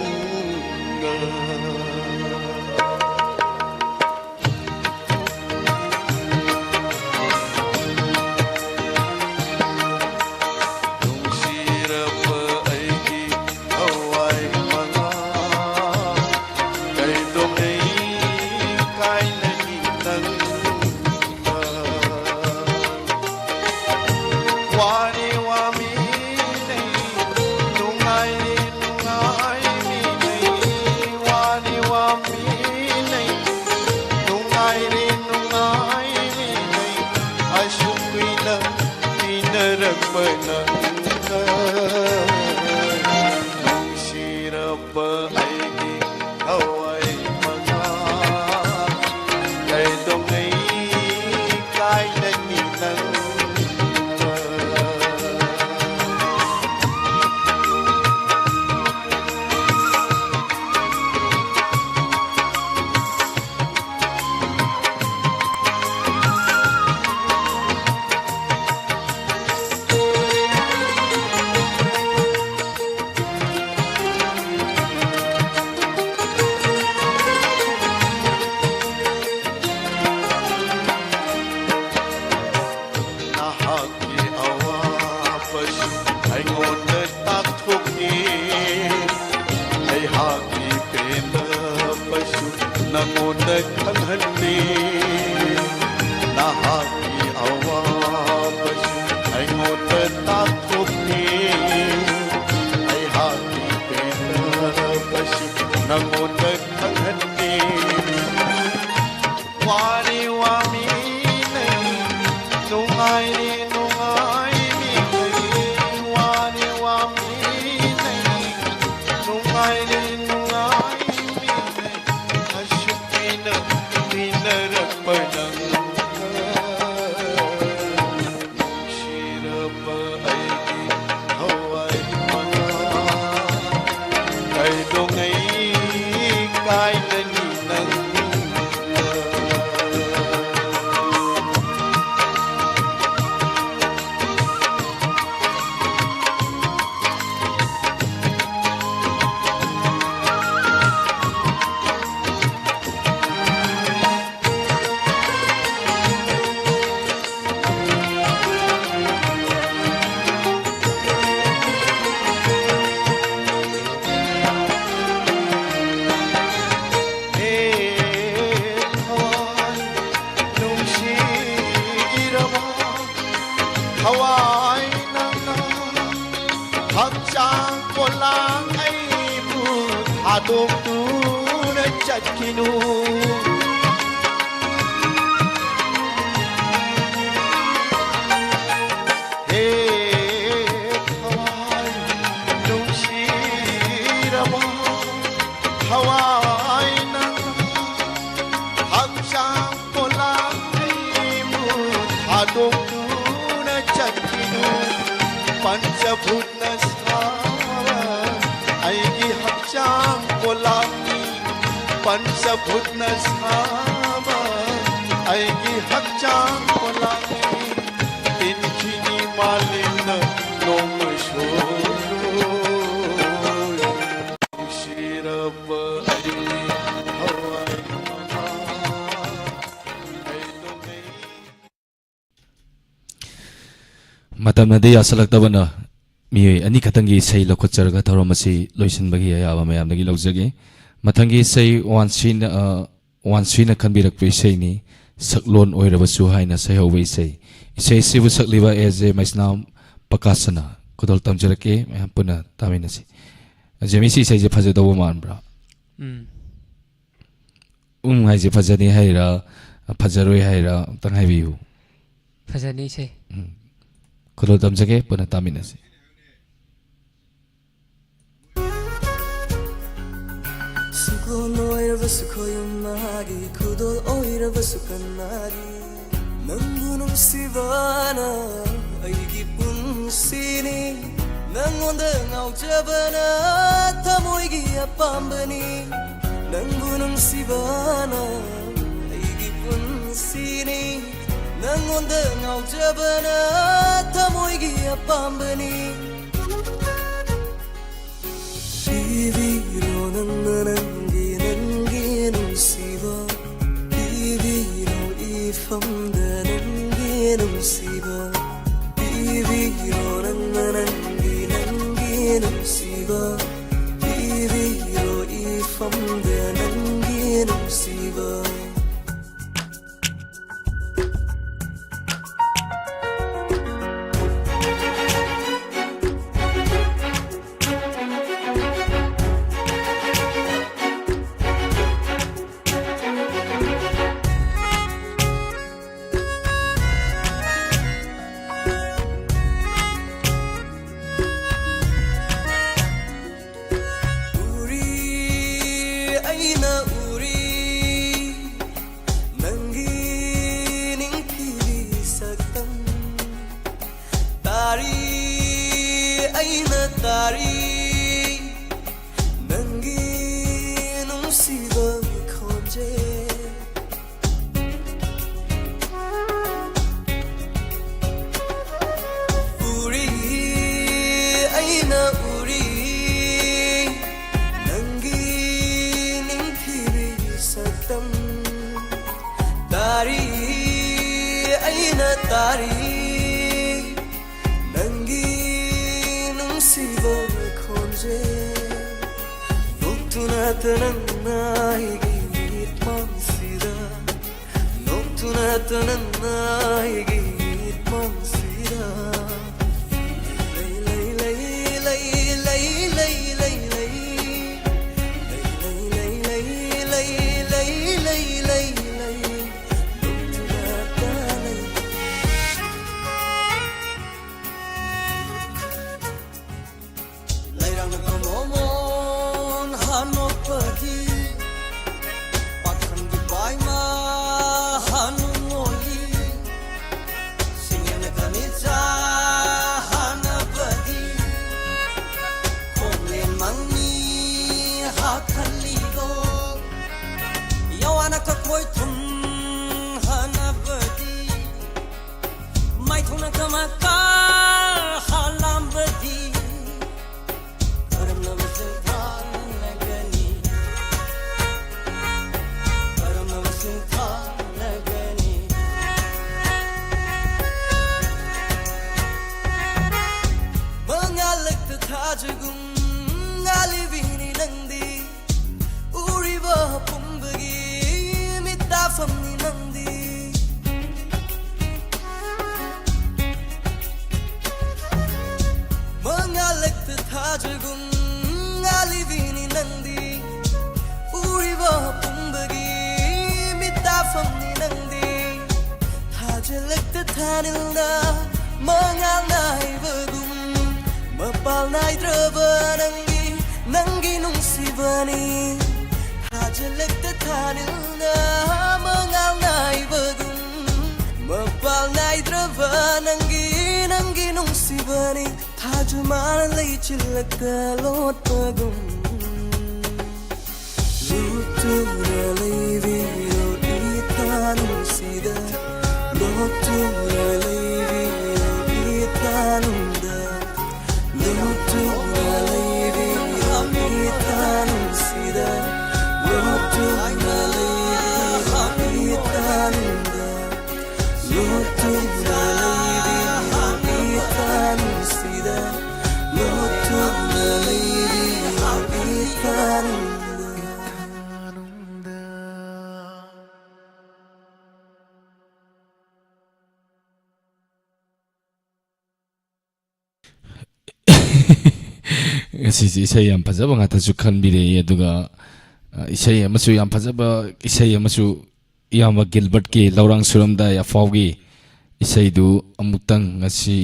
Speaker 8: Adong tu na chakinu
Speaker 7: पंचभूत अगी हचाम कोलामी पंचभूत अगी हचाम कोलामी इनकी मालिन नोम शिरब
Speaker 1: ꯃꯇꯝꯅꯗꯤ ꯌꯥꯁꯜꯂꯛꯇꯕꯅ ꯃꯤꯑꯣꯏ ꯑꯅꯤ ꯈꯛꯇꯪꯒꯤ ꯏꯁꯩ ꯂꯧꯈꯠꯆꯔꯒ ꯊꯧꯔꯝ ꯑꯁꯤ ꯂꯣꯏꯁꯤꯟꯕꯒꯤ ꯑꯌꯥꯕ ꯃꯌꯥꯝꯗꯒꯤ ꯂꯧꯖꯒꯦ ꯃꯊꯪꯒꯤ ꯏꯁꯩ ꯋꯥꯟꯁ꯭ꯔꯤꯅ ꯈꯟꯕꯤꯔꯛꯄ ꯏꯁꯩꯅꯤ ꯁꯛꯂꯣꯟ ꯑꯣꯏꯔꯕꯁꯨ ꯍꯥꯏꯅ ꯁꯩꯍꯧꯕ ꯏꯁꯩ ꯑꯁꯤꯕꯨ ꯁꯛꯂꯤꯕ ꯑꯦꯖꯦ ꯃꯩꯁꯅꯥꯝ ꯄꯀꯥꯁꯅ ꯈꯨꯗꯣꯜ ꯇꯝꯖꯔꯛꯀꯦ ꯃꯌꯥꯝ ꯄꯨꯟꯅ ꯇꯥꯃꯤꯟꯅꯁꯤ ꯖꯦꯃꯤ ꯁꯤ ꯏꯁꯩꯁꯦ ꯐꯖꯗꯧꯕ ꯃꯥꯟꯕ꯭ꯔꯥ ꯍꯥꯏꯁꯦ ꯐꯖꯅꯤ ꯍꯥꯏꯔꯥ ꯐꯖꯔꯣꯏ ꯍꯥꯏꯔꯥ ꯑꯝꯇꯪ ꯍꯥꯏꯕꯤꯌꯨ
Speaker 2: ꯐꯖꯅꯤ ꯏꯁꯩ
Speaker 1: ꯈꯨꯗꯣꯜ ꯇꯝꯖꯒꯦ ꯄꯨꯟꯅ ꯇꯥꯃꯤꯟꯅꯁꯤ
Speaker 6: 수건 오이러버스 고요마기 구돌 오이러버스 간마리 넌구놈 시바나 아이기 뿐시니 넌원등 아우자바나 타모이기 아빰바니 넌구놈 시바나 아이기 뿐시니 넌원등 아우자바나 타모이기 아빰바니 비비로는 남기는 씹어 비비로 이품되는 기는 씹어 비비로는 남기는 씹어 비비로 이품되는 기는 씹어
Speaker 3: Mapal nai drava nangi nung sibani
Speaker 6: ni thaju mar lei chilakta lotagum lutu lei ro itan sida lutu lei ro itan da lutu lei ro itan sida lutu lei ro itan da lutu
Speaker 1: Ngasi isay yam phajaba nga ta chu khanbire aduga isay amasu yam phajaba isay amasu yama Gilbert ki Laurang Suramda ya fawgi isay du amutang ngasi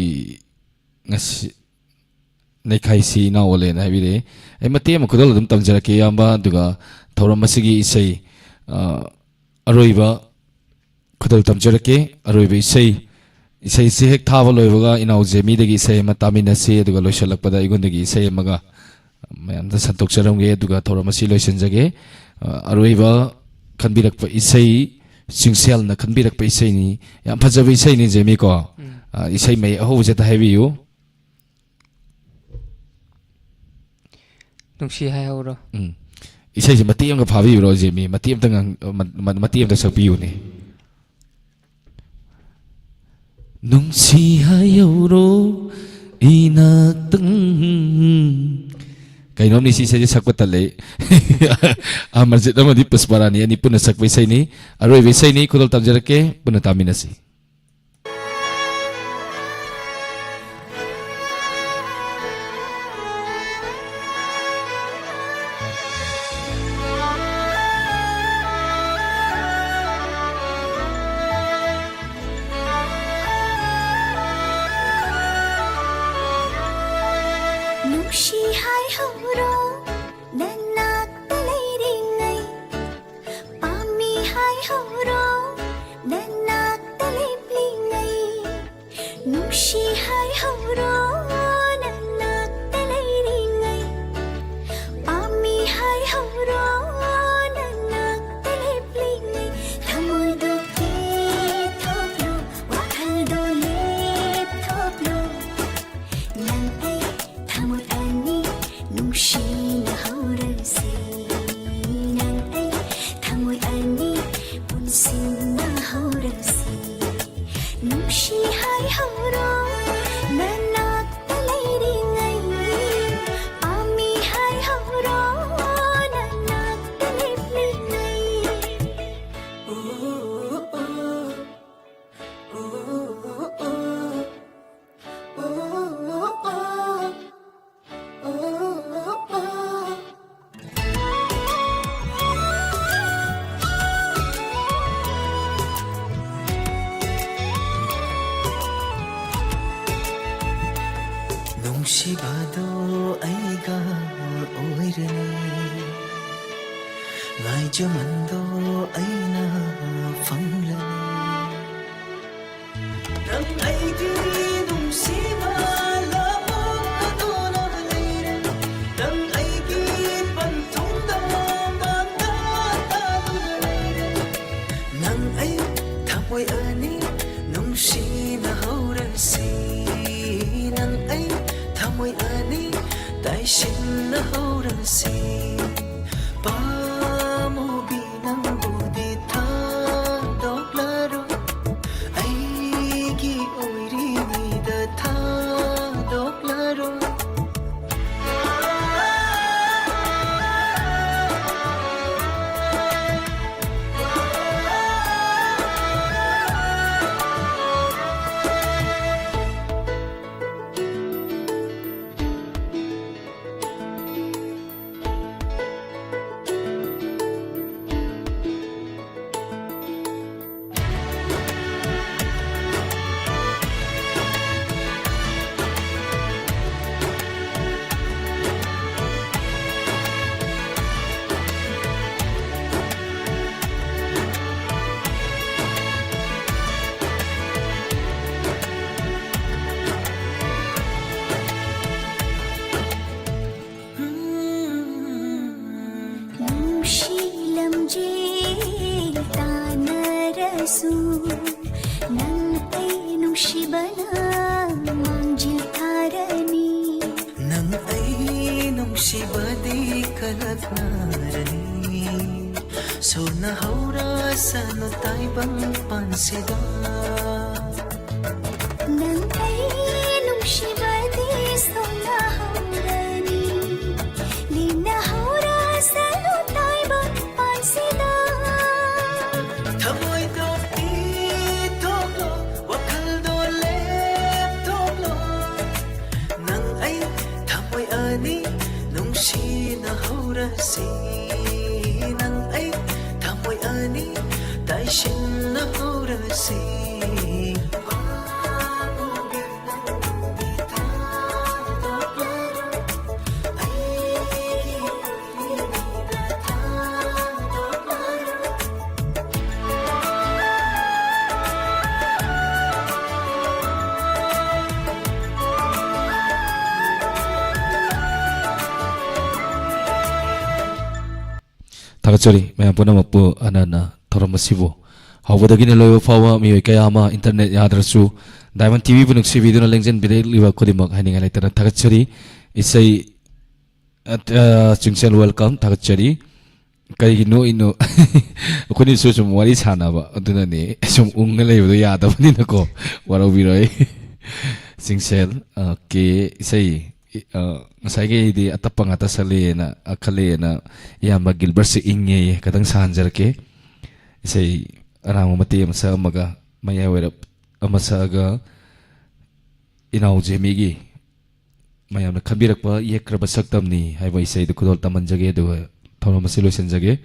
Speaker 1: nekhai si na ole na bire ai mate ma kudol dum tamjara ke yamba aduga thoram masigi isay aroiba kudol tamjara ke aroiba isay se hek thaba loibaga inau jemi degi isay matamina se aduga loisalakpada igondegi isay maga mayam da santok charamge aduga thoram masi loisanjage aroiba khanbirakpa isay singsial na khanbirakpa isay ni yam phajaba isay ni jemi ko isay mai aho jeta haibiu
Speaker 2: nungsi hai horo
Speaker 1: isay je mati am ga phabi bro jemi mati am da sakpiu ni nungsi hai horo inatang kainom ni si saja sakpatale amarjit amadi pusparani ani puna sakpai sai ni aroi besai ni kudol tamjarake puna taminasi
Speaker 3: Nungshi hai horo nanak talai ringai Pami hai horo nanak talai plingai Nungshi hai horo nanak talai ringai Pami hai horo nanak talai plingai Thamoi do ke thoplo wakhal do le thoplo Nang ai thamoi ani nungshi na haurasi Nang ai thamoi ani punsin na haurasi Nungshi hai hauro nanak talai ringai Pami hai hauro nanak talai plingai
Speaker 6: Nungsibado aiga oirani Ngai jamando aina fanglani Nang aigi nungsiba lamo adona leire Nang aigi pantungda mata adona leire Nang ai thamoi ani nungsi na haurasi Nang ai thamoi ani taishin na haurasi Pamo binang budi tha doklaro aigi oirini ꯅꯨꯡꯁꯤꯕꯗꯤ ꯀꯂꯛꯅꯔꯅꯤ ꯁꯣꯔꯅ ꯍꯧꯔꯁꯅꯨ ꯇꯥꯏꯕꯪ ꯄꯥꯟꯁꯤꯗ
Speaker 3: ꯅꯪ ꯑꯩ ꯅꯨꯡꯁꯤꯕꯗꯤ ꯁꯣꯝꯅ ꯍꯧꯔꯅꯤ ꯂꯤꯅ ꯍꯧꯔꯁꯅꯨ ꯇꯥꯏꯕꯪ ꯄꯥꯟꯁꯤꯗ
Speaker 6: ꯊꯃꯣꯏꯗꯣ ꯏꯊꯣꯛꯂꯣ ꯋꯥꯈꯜꯗꯣ ꯂꯦꯞꯊꯣꯛꯂꯣ ꯅꯪ ꯑꯩ ꯊꯃꯣꯏ ꯑꯅꯤ ꯅꯨꯡꯁꯤꯅ ꯍꯧꯔꯁꯤ ꯅꯪ ꯑꯩ ꯊꯃꯣꯏ ꯑꯅꯤ ꯇꯥꯏꯁꯤꯟꯅ ꯍꯧꯔꯁꯤ
Speaker 1: Tagachori mayam punamappu anana thoramasibu hawbadagina loiba fawa mioi kaya ama internet yadrasu Diamond TV bunuksi video na lengjen bidai liwa kodimak haninga laitana tagachori isai chungsel welcome tagachori kai no ino kuni su sum wari sana ba aduna ni sum unga leibu yada bani nako waro biroi chungsel ke isai ngasai di atapang atas na akale na yamba Gilbert si ingye kadang sanjar ke isay arang mati amsa maga maya werap amasaga inaw jemigi mayam na kabirak pa yekra basaktam ni hay ba isay du kudol taman jage du thono masilusan jage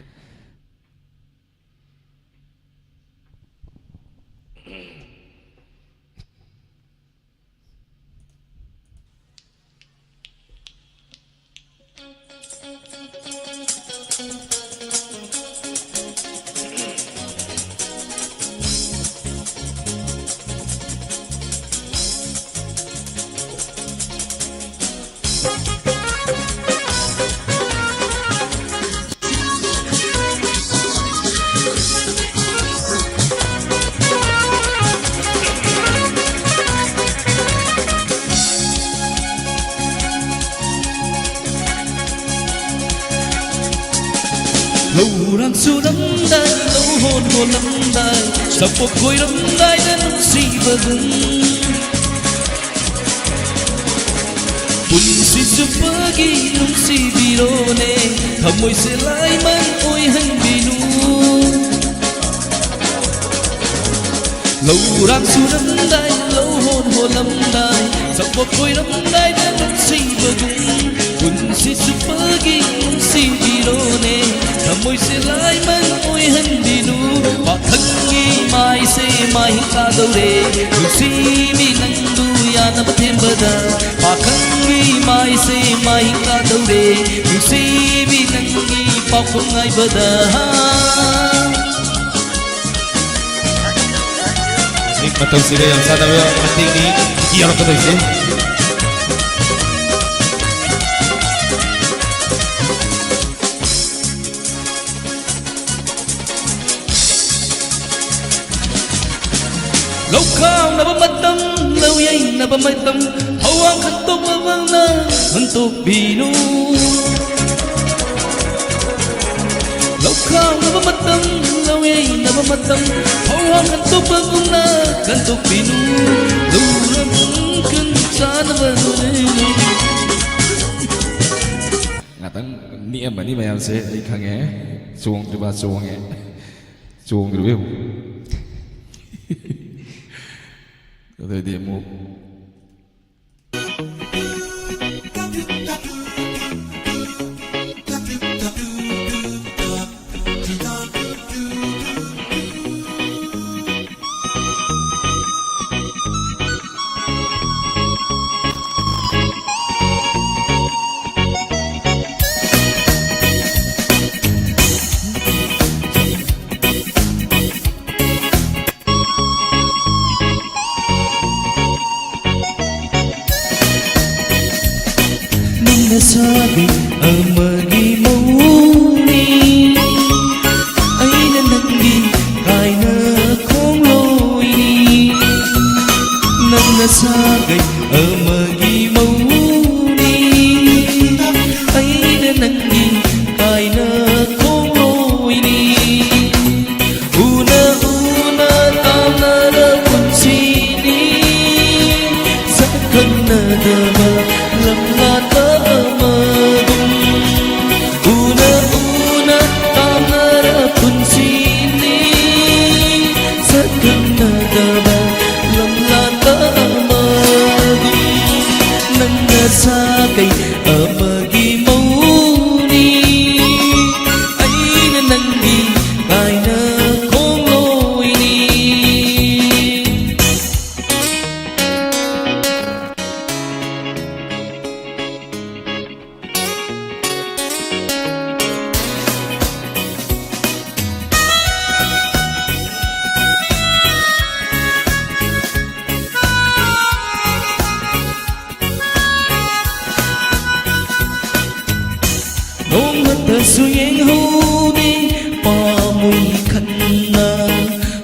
Speaker 8: Lurang suramdai, lohon holamdai, sapok koiramdai dan sibagun. Punsi supagi nung si birone, thamoy silay man oy hanbinu. Lurang suramdai, lohon holamdai, sapok koiramdai dan sibagun. Punsi supagi nung si birone, thamoy silay man oy handinu pakhangi mai se mai ka daure si mi nandu ya na bathembada pakhangi mai se mai ka daure si mi nangi pakungai bada sing matang sila yang sada wa ating ni kiyaro ka daise Lâu khao na bamatam, lâu yay na bamatam, hawang kantok mabang na kantok binu. Lâu khao na bamatam, lâu yay na bamatam, hawang kantok mabang na kantok binu. Lurang kan sana banune.
Speaker 1: Ngatang ni em ni mayam se ai khange suong tu ba suong e suong tu beu rồi điểm một
Speaker 8: Nasabi amagi mauni ay na nanggi kay na kong loy nang nasagay amagi mauni ay ꯈꯪꯅꯗꯕ ꯂꯝꯂꯥꯟꯕ ꯑꯃꯒꯨꯝ ꯎꯅ ꯎꯅ ꯇꯥꯝꯅꯔ ꯄꯨꯟꯁꯤꯅꯤ ꯁꯛꯈꯪꯅꯗꯕ ꯂꯝꯂꯥꯟꯕ ꯑꯃꯒꯨꯝ ꯅꯪꯅ ꯁꯥꯒꯩ ꯑꯃꯒꯤ ꯃꯧꯅꯤ ꯑꯩꯅ ꯅꯪꯒꯤ ꯀꯥꯏꯅ ꯈꯣꯡꯂꯣꯏꯅꯤ ꯅꯣꯡꯃꯇꯁꯨ ꯌꯦꯡꯍꯧꯗꯦ ꯄꯥꯝꯃꯨꯏ ꯈꯟꯅ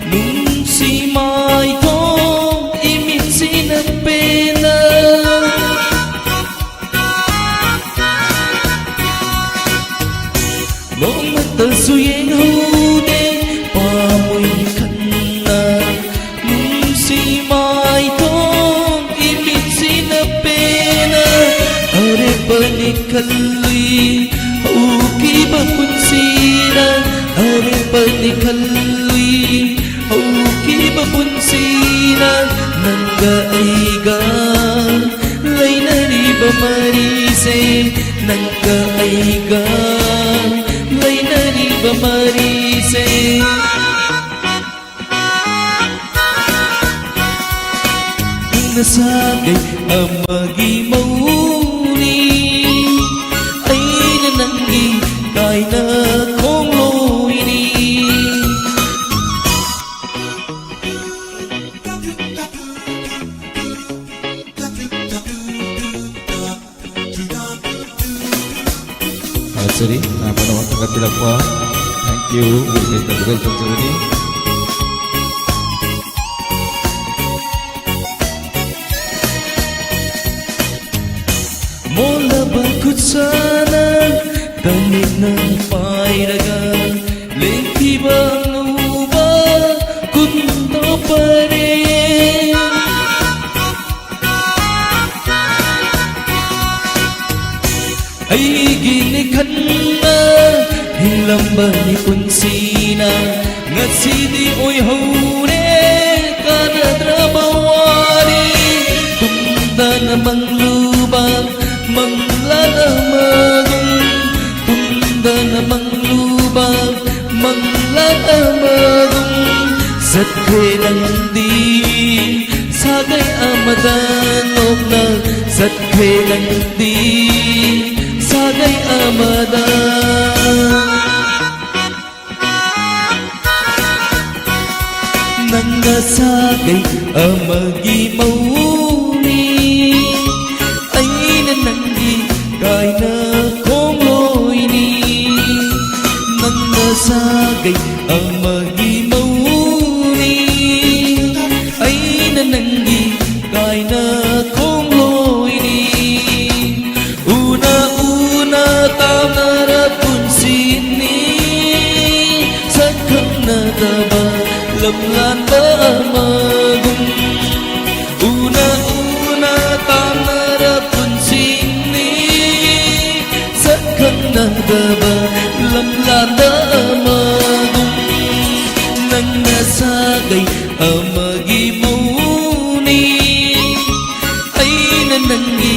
Speaker 8: ꯅꯨꯡꯁꯤ ꯃꯥꯏꯊꯣꯡ ꯏꯃꯤꯠꯁꯤꯅ ꯄꯦꯟꯅ ꯅꯣꯡꯃꯇꯁꯨ ꯌꯦꯡꯍꯧꯗꯦ ꯄꯥꯝꯃꯨꯏ ꯈꯟꯅ ꯅꯨꯡꯁꯤ ꯃꯥꯏꯊꯣꯡ ꯏꯃꯤꯠꯁꯤꯅ ꯄꯦꯟꯅ ꯑꯔꯦꯞꯄꯅꯤ ꯈꯜꯂꯤ ꯍꯧꯈꯤꯕ ꯄꯨꯟꯁꯤꯅ ꯑꯔꯦꯞꯄꯅꯤ ꯈꯜꯂꯤ ꯍꯧꯈꯤꯕ ꯄꯨꯟꯁꯤꯅ ꯅꯪꯒ ꯑꯩꯒ ꯂꯩꯅꯔꯤꯕ ꯃꯔꯤꯁꯦ ꯅꯪꯒ ꯑꯩꯒ ꯂꯩꯅꯔꯤꯕ ꯃꯔꯤꯁꯦ ꯅꯪꯅ ꯁꯥꯒꯩ ꯑꯃꯒꯤ ꯃꯧꯅꯤ ꯑꯩꯅ ꯅꯪꯒꯤ ꯀꯥꯏꯅ ꯈꯣꯡꯂꯣꯏꯅꯤ
Speaker 1: Sorry, apa nama tangkat dilakwa? Thank you, kita berkait dengan Molaba kutsana tamig ng pairaga lengkiba nuba kunto pare ay ginikanna hilamba ni punsina ngasidi oy haure kanadrabawari tunda namang lubang manglalamagum tunda namang lubang manglalamagum satke nandi sagay amadan na satke nandi sagay amadan nanga sagay amagi mauni kaina khongloini nanga sagay amagi mauni aina nangi kaina khongloini una una tamara punsini sakhanadaba lamlanba amagum una una tamara punsini sakhanadaba lamlanda amagum nangna sagay amagi mauni aina nangi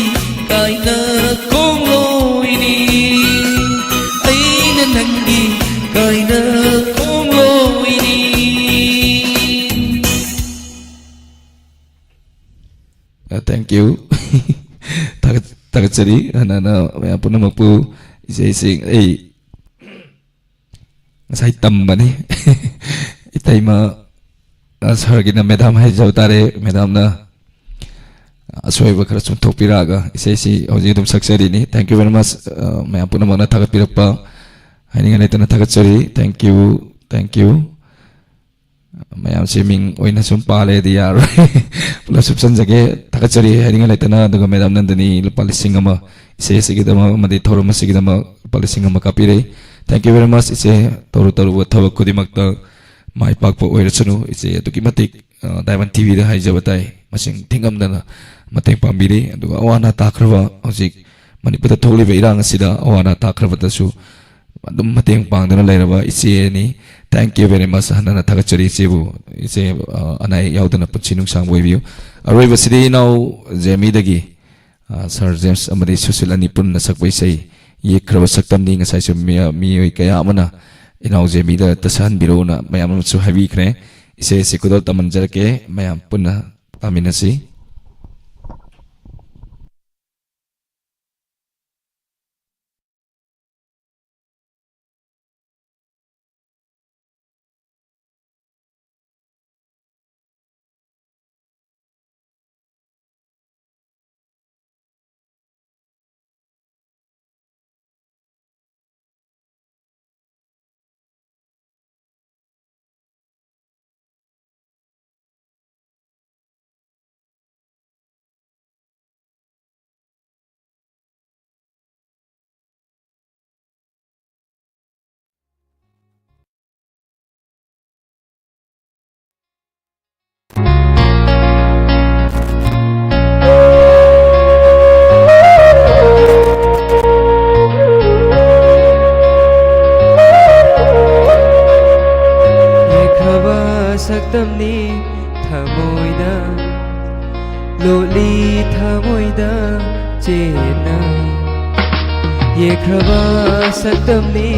Speaker 1: kaina khongloini aina nangi kaina khongloini Thank you. Tagat sari anana may apo na magpo ising ay nasay tamba ni itay ma sargi na medam hay jaw tare medam na asoy ba kara suntok piraga isay oji dum saksari ni. Thank you very much. May apo na mga tagat pirak pa hani nga na tagat sari. Thank you mayam siming oy na sumpale di yaro pula subsan jage takachari heringa laitana daga medam nandani lupalising ama ise sige dama madi thoro masige dama lupalising ama kapire. Thank you very much. Ise toru thawak kudi makta mai pak po oy rachanu ise tuki matik Diamond TV da hai jabatai masing tinggamdana mateng pambiri aduga awana takraba hojik manipura tholiba irang asida awana takrabatasu adum mateng pangdana lairaba ise ni thank you very much hanana thagachari isebu ise anai yaudana puchinung sangboibiu aroi basidi now jemi dagi Sir James amadi susil ani punna sakbai sei ye kraba saktam ni ngasai su mi kaya amana inaw jemi da tasan birona mayam su habi kre ise sikudol tamanjar ke mayam punna taminasi
Speaker 5: saktamni thamoida loli thamoida chena yekraba saktamni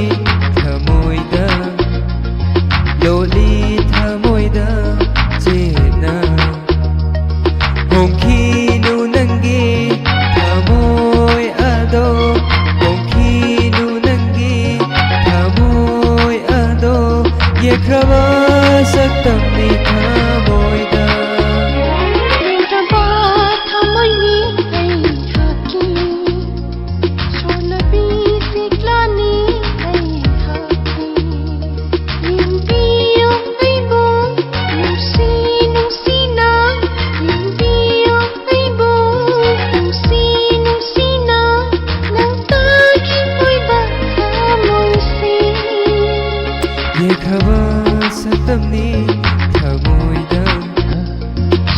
Speaker 5: thamoida loli thamoida chena hongkhinu nangi thamoi ado hongkhinu nangi thamoi ado yekraba saktamni thamoida yekhaba saktamni thamoida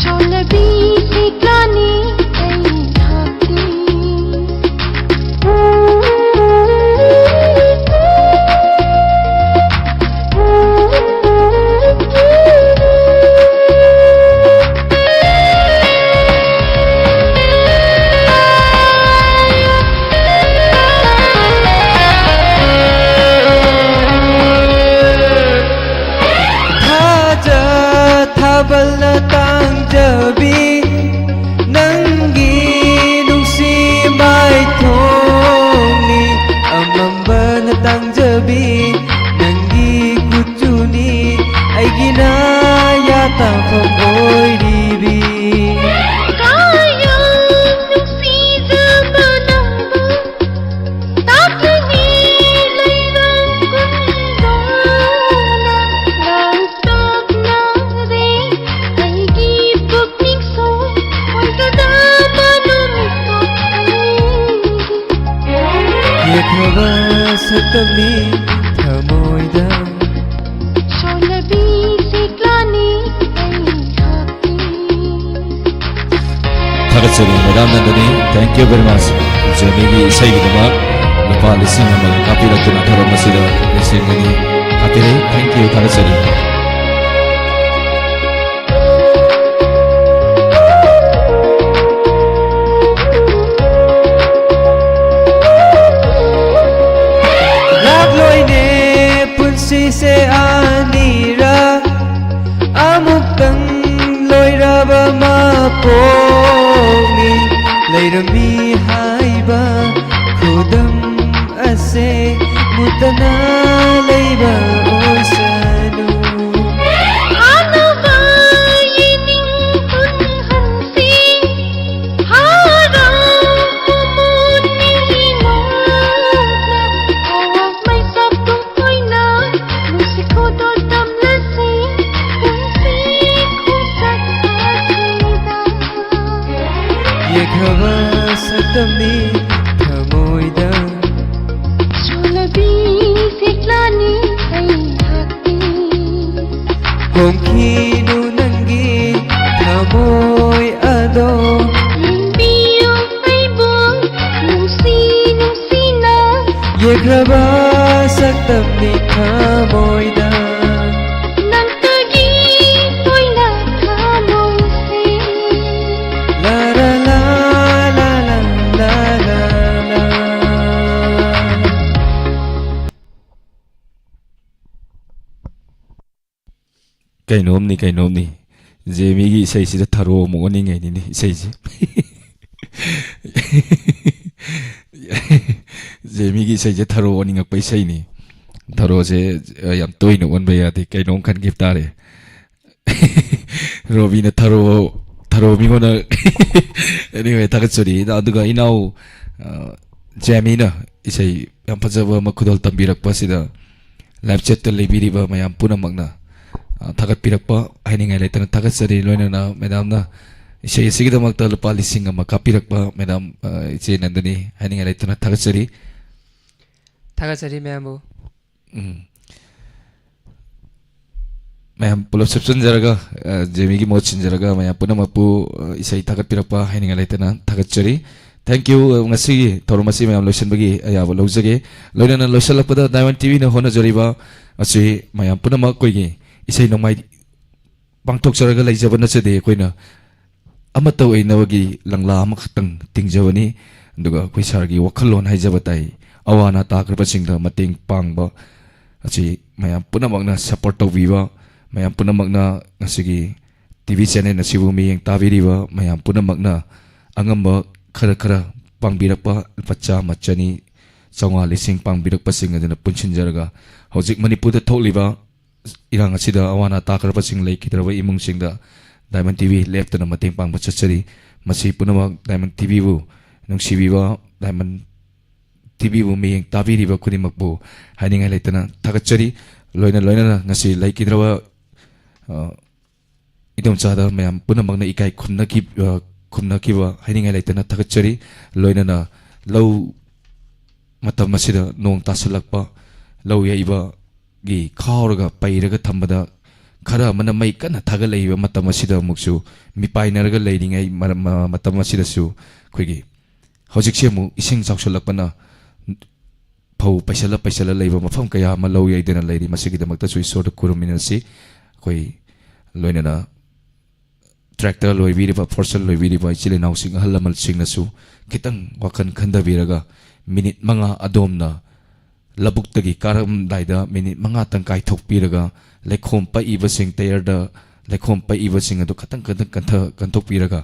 Speaker 3: Cholabi siklani ai hati
Speaker 5: thabala tangjabi nangi nungsi mai thongni amambana tangjabi nangi kuchuni aigina ya tafam oiribi yekhaba saktamni thamoida
Speaker 3: Cholabi siklani ai hati
Speaker 1: thagachari madam nandani thank you very much jemi gi isai gidama lupa lising amal kapira tuna tharo masida lising ni kapire thank you thagachari
Speaker 5: se anira amuktang loiraba maponi leirami haiba khudam ase mutana leiba osanu yekhaba saktamni thamoida
Speaker 3: Cholabi siklani ai hati
Speaker 5: hongkhinu nangi thamoi ꯀꯌꯥꯗꯣ
Speaker 3: ꯌꯦꯡꯕꯤꯌꯨ ꯑꯩꯕꯨ ꯅꯨꯡꯁꯤ ꯅꯨꯡꯁꯤꯅ
Speaker 5: ꯌꯦꯛꯈ꯭ꯔꯕ ꯁꯛꯇꯝꯅꯤ ꯊꯃꯣꯏꯗ
Speaker 3: ꯅꯪꯇꯒꯤ ꯇꯣꯏꯅ ꯊꯃꯣꯏꯁꯦ
Speaker 5: ला ला ला ला ला ला ला ला
Speaker 1: ꯀꯩꯅꯣꯝꯅꯤ ꯖꯦꯃꯤꯒꯤ ꯏꯁꯩꯁꯤꯗ ꯊꯔꯣ ꯑꯃꯨꯛ ꯑꯣꯟꯅꯤꯡꯉꯩꯅꯤꯅꯦ ꯏꯁꯩꯁꯦ ꯖꯦꯃꯤꯒꯤ ꯏꯁꯩꯁꯦ ꯊꯔꯣ ꯑꯣꯟꯅꯤꯡꯉꯛꯄ ꯏꯁꯩꯅꯤ ꯊꯔꯣꯁꯦ ꯌꯥꯝ ꯇꯣꯏꯅ ꯑꯣꯟꯕ ꯌꯥꯗꯦ ꯀꯩꯅꯣꯝ ꯈꯟꯈꯤꯕ ꯇꯥꯔꯦ ꯔꯣꯕꯤꯅ ꯊꯔꯣ ꯃꯤꯉꯣꯟꯗ anyway ꯊꯥꯒꯠꯆꯔꯤ ꯑꯗꯨꯒ ꯏꯅꯥꯎ ꯖꯦꯃꯤꯅ ꯏꯁꯩ ꯌꯥꯝ ꯐꯖꯕ ꯑꯃ ꯈꯨꯗꯣꯜ ꯇꯝꯕꯤꯔꯛꯄꯁꯤꯗ ꯂꯥꯏꯚ ꯆꯦꯠꯇ ꯂꯩꯕꯤꯔꯤꯕ ꯃꯌꯥꯝ ꯄꯨꯝꯅꯃꯛꯅ ꯊꯥꯒꯠꯄꯤꯔꯛꯄ ꯍꯥꯏꯅꯤꯡꯉꯥꯏ ꯂꯩꯇꯅ ꯊꯥꯒꯠꯆꯔꯤ ꯂꯣꯏꯅꯅ ꯃꯦꯗꯥꯝꯅ ꯏꯁꯩ ꯑꯁꯤꯒꯤꯗꯃꯛꯇ ꯂꯨꯄꯥ 1,000 ꯀꯥꯞꯄꯤꯔꯛꯄ ꯃꯦꯗꯥꯝ ꯏꯆꯦ ꯅꯟꯗꯅꯤ ꯍꯥꯏꯅꯤꯡꯉꯥꯏ ꯂꯩꯇꯅ ꯊꯥꯒꯠꯆꯔꯤ
Speaker 2: थागाचरी मैमबू
Speaker 1: ꯃꯌꯥꯝ ꯄꯨꯂꯞ ꯁꯨꯞꯆꯟꯖꯔꯒ ꯖꯦꯃꯤꯒꯤ ꯃꯍꯨꯠ ꯁꯤꯟꯖꯔꯒ ꯃꯌꯥꯝ ꯄꯨꯝꯅꯃꯛꯄꯨ ꯏꯁꯩ ꯊꯥꯒꯠꯄꯤꯔꯛꯄ ꯍꯥꯏꯅꯤꯡꯉꯥꯏ ꯂꯩꯇꯅ ꯊꯥꯒꯠꯆꯔꯤ ꯊꯦꯡꯛ ꯌꯨ ꯉꯁꯤꯒꯤ ꯊꯧꯔꯝ ꯑꯁꯤ ꯃꯌꯥꯝ ꯂꯣꯏꯁꯤꯟꯕꯒꯤ ꯑꯌꯥꯕ ꯂꯧꯖꯒꯦ ꯂꯣꯏꯅꯅ ꯂꯣꯏꯁꯤꯜꯂꯛꯄꯗ ꯗꯥꯏꯃꯟ ꯇꯤꯚꯤꯅ ꯍꯣꯠꯅꯖꯔꯤꯕ ꯑꯁꯤ ꯃꯌꯥꯝ ꯄꯨꯝꯅꯃꯛ ꯑꯩꯈꯣꯏꯒꯤ ꯏꯁꯩ ꯅꯣꯡꯃꯥꯏ ꯄꯥꯡꯊꯣꯛꯆꯔꯒ ꯂꯩꯖꯕ ꯅꯠꯆꯗꯦ ꯑꯩꯈꯣꯏꯅ ꯑꯃꯠꯇ ꯑꯣꯏꯅꯕꯒꯤ ꯂꯪꯂꯥ ꯑꯃꯈꯛꯇꯪ ꯇꯤꯡꯖꯕꯅꯤ ꯑꯗꯨꯒ ꯑꯩꯈꯣꯏ ꯁꯥꯔꯒꯤ ꯋꯥꯈꯜꯂꯣꯟ ꯍꯥꯏꯖꯕ ꯇꯥꯏ ꯑꯋꯥ ꯑꯅꯥ ꯇꯥꯈ꯭ꯔꯕꯁꯤꯡꯗ ꯃꯇꯦꯡ ꯄꯥꯡꯕ ꯑꯁꯤ ꯃꯌꯥꯝ ꯄꯨꯝꯅꯃꯛꯅ ꯁꯄꯣꯔꯠ ꯇꯧꯕꯤꯕ ꯃꯌꯥꯝ ꯄꯨꯝꯅꯃꯛꯅ ꯉꯁꯤꯒꯤ ꯇꯤꯚꯤ ꯆꯦꯅꯦꯜ ꯑꯁꯤꯕꯨ ꯃꯤꯠꯌꯦꯡ ꯇꯥꯕꯤꯔꯤꯕ ꯃꯌꯥꯝ ꯄꯨꯝꯅꯃꯛꯅ ꯑꯉꯝꯕ ꯈꯔ ꯄꯥꯡꯕꯤꯔꯛꯄ ꯂꯨꯄꯥ 100 200 500 1,000 ꯄꯥꯡꯕꯤꯔꯛꯄꯁꯤꯡ ꯑꯗꯨꯅ ꯄꯨꯟꯁꯤꯟꯖꯔꯒ ꯍꯧꯖꯤꯛ ꯃꯅꯤꯄꯨꯔꯗ ꯊꯣꯛꯂꯤꯕ ꯏꯔꯥꯡ ꯑꯁꯤꯗ ꯑꯋꯥ ꯑꯅꯥ ꯇꯥꯈ꯭ꯔꯕꯁꯤꯡ ꯂꯩꯈꯤꯗ꯭ꯔꯕ ꯏꯃꯨꯡꯁꯤꯡꯗ ꯗꯥꯏꯃꯟ ꯇꯤꯚꯤ ꯂꯦꯞꯇꯅ ꯃꯇꯦꯡ ꯄꯥꯡꯕ ꯆꯠꯆꯔꯤ ꯃꯁꯤ ꯄꯨꯝꯅꯃꯛ ꯗꯥꯏꯃꯟ ꯇꯤꯚꯤꯕꯨ ꯅꯨꯡꯁꯤꯕꯤꯕ ꯗꯥꯏꯃꯟ ꯇꯤꯚꯤꯕꯨ ꯃꯤꯠꯌꯦꯡ ꯇꯥꯕꯤꯔꯤꯕ ꯈꯨꯗꯤꯡꯃꯛꯄꯨ ꯍꯥꯏꯅꯤꯡꯉꯥꯏ ꯂꯩꯇꯅ ꯊꯥꯒꯠꯆꯔꯤ ꯂꯣꯏꯅꯅ ꯉꯁꯤ ꯂꯩꯈꯤꯗ꯭ꯔꯕ ꯏꯗꯣꯝꯆꯥꯗ ꯃꯌꯥꯝ ꯄꯨꯝꯅꯃꯛꯅ ꯏꯀꯥꯏ ꯈꯨꯝꯅꯈꯤꯕ ꯍꯥꯏꯅꯤꯡꯉꯥই ꯂꯩꯇꯅ ꯊꯥꯒꯠꯆꯔꯤ ꯂꯣꯏꯅꯅ ꯂꯧ ꯃꯇꯝ ꯑꯁꯤꯗ ꯅꯣꯡ ꯇꯥꯁꯜꯂꯛꯄ ꯂꯧ ꯌꯩꯕꯒꯤ ꯈꯥꯎꯔꯒ ꯄꯩꯔꯒ ꯊꯝꯕꯗ ꯈꯔ ꯑꯃꯅ ꯃꯩ ꯀꯟꯅ ꯊꯥꯒꯠꯂꯛꯏꯕ ꯃꯇꯝ ꯑꯁꯤꯗ ꯑꯃꯨꯛꯁꯨ ꯃꯤꯄꯥꯏꯅꯔꯒ ꯂꯩꯔꯤꯉꯩ ꯃꯇꯝ ꯑꯁꯤꯗꯁꯨ ꯑꯩꯈꯣꯏꯒꯤ ꯍꯧꯖꯤꯛꯁꯦ ꯑꯃꯨꯛ ꯏꯁꯤꯡ ꯆꯥꯎꯁꯜꯂꯛꯄꯅ ꯐꯧ ꯄꯩꯁꯜꯂ ꯂꯩꯕ ꯃꯐꯝ ꯀꯌꯥ ꯑꯃ ꯂꯧ ꯌꯩꯗꯅ ꯂꯩꯔꯤ ꯃꯁꯤꯒꯤꯗꯃꯛꯇꯁꯨ ꯏꯁꯣꯔꯗ ꯈꯨꯔꯨꯝꯃꯤꯟꯅꯁꯤ ꯑꯩꯈꯣꯏ ꯂꯣꯏꯅꯅ ꯇ꯭ꯔꯦꯛꯇꯔ ꯂꯣꯏꯕꯤꯔꯤꯕ ꯐꯣꯔꯁꯜ ꯂꯣꯏꯕꯤꯔꯤꯕ ꯏꯆꯤꯜ ꯏꯅꯥꯎꯁꯤꯡ ꯑꯍꯜ ꯂꯃꯟꯁꯤꯡꯅꯁꯨ खितंग वखन खंदबीरगा मिनिट मंगा अदोमना लबुक्तगी कारमदाइदा मिनिट मंगा तंग काइथोकपीरगा लेखोम पाइबसिंग तयरदा लेखोम पाइबसिंग अदु खतंग कंथोकपीरगा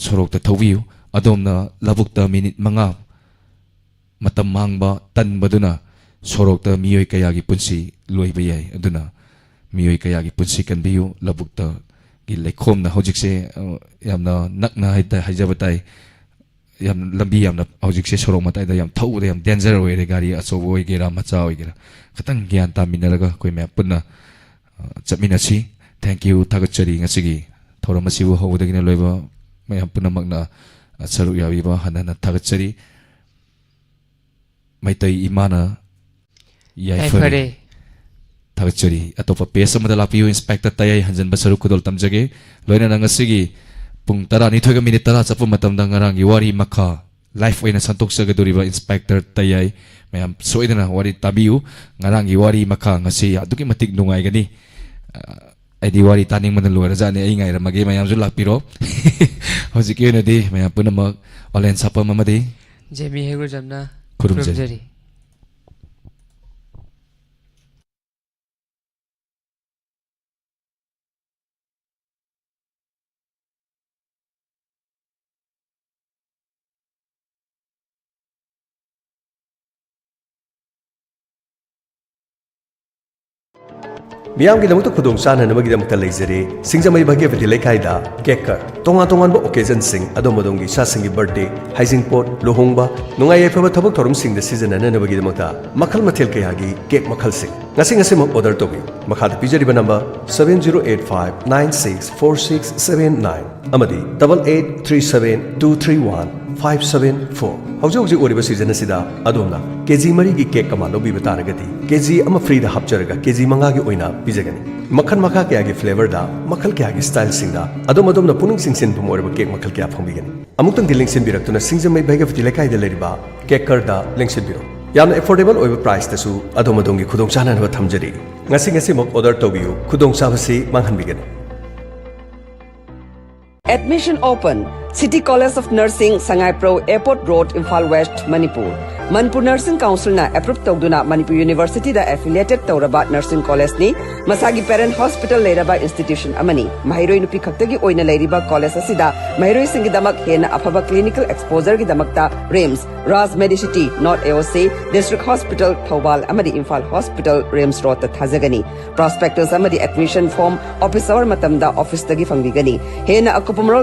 Speaker 1: सोरोकता थौबियु अदोमना लबुक्ता मिनिट मंगा मतम मांगबा तनबदुना सोरोकता मियोय कयागी पुंसी लोइबा याय अदुना मियोय कयागी पुंसी कनबियु लबुक्ता गी लेखोमना हौजिकसे यामना नकना हाइजबताय याम लंबी यामना हौजिकसे सोरोक मताइदा याम थौबदा याम डेंजर ओइरे गाड़ी अचौब ओइगेरा मचा ओइगेरा खतंग ज्ञान तामिनरगा कोइ मैम पुन्ना चमिनसी थैंक यू थागचरी ngasiगी थौरम असिबु हौबदगिना लोइबा मैम पुन्ना मगना सरु याबिबा हनना थागचरी मैतै इमाना याइफरे थागचरी अतोपा पेस अमदा लापियु इंस्पेक्टर तयाई हंजन बसरु खुदोल तमजगे लोइना ngasiगी पुंग 12 मिनिट 10 चप मतमदा ngarang wari makha life oina santoksage doriba inspector tayai ma'am सोइदना वारी ताबियु ngarang wari makha ngasi aduki matik nungai gani आइदी वारी तानिंग मन लोरा जाने ai ngai ramage मैम जु लापिरो हजिके नदि मैम पुनमक ऑनलाइन सापा ममदि
Speaker 2: जेमी हेगुर जमना
Speaker 1: खुरुमजरी
Speaker 9: मियामगिदमक्ता खुदोंग चाननबगिदमक्ता लेजरे सिंगजमई भाग्यवती लेखाइदा केकर तोंगा तोंगानबा ओकेजन सिंग अदोमदोंगी सासिंगी बर्थडे हाइजिंगपोट लुहोंगबा नुंगाई याइफबा थबक थोरम सिंगदा सिजनननबगिदमक्ता मखल मथेल कयागी केक मखल सिंग ngasi ऑर्डर तोबियु मखादा पिजरिबा नंबर 7085964679 amadi 8837231454 574 हौजो हौजो ओरिबा सीजन असिदा अदोमना केजी मरी की केक कमा लोबी बतारगति केजी अमा फ्री दा हपचरगा केजी मंगा की ओइना पिजगनी मखन मखा क्या की फ्लेवर दा मखल क्या की स्टाइल सिंगदा अदोम पुनिंग सिंगसिन फम ओरिबा केक मखल क्या फंबिगनी अमुक्तंग दिलिंग सिनबिरक्तुना सिंगजमै भाइगा फति लेकाइदा लेरिबा केकर दा लिंगसिनबिरो यामना एफोर्डेबल ओइबा प्राइस तसु अदोमदोंगी खुदोंग चानानबा थमजरी ngasi mok order tobiyu khudong sabasi manghanbigani
Speaker 10: Admission open. City College of Nursing, Sangai Pro, Airport Road, Imphal West, Manipur. Manipur Nursing Council na approved tawduna Manipur University da affiliated Tauraba Nursing College ni Masagi Parent Hospital Leiraba Institution amani. Mahiroi nupi khaktagi oina leiriba college asida mahiroi singi damak hena afaba clinical exposure gi damakta RAMS, Raz Medicity, North AOC, District Hospital, Thobal amadi Imphal Hospital, RAMS Road ta thajagani. Prospectus amadi admission form office hour matamda office tagi fangbigani. Hena akupumal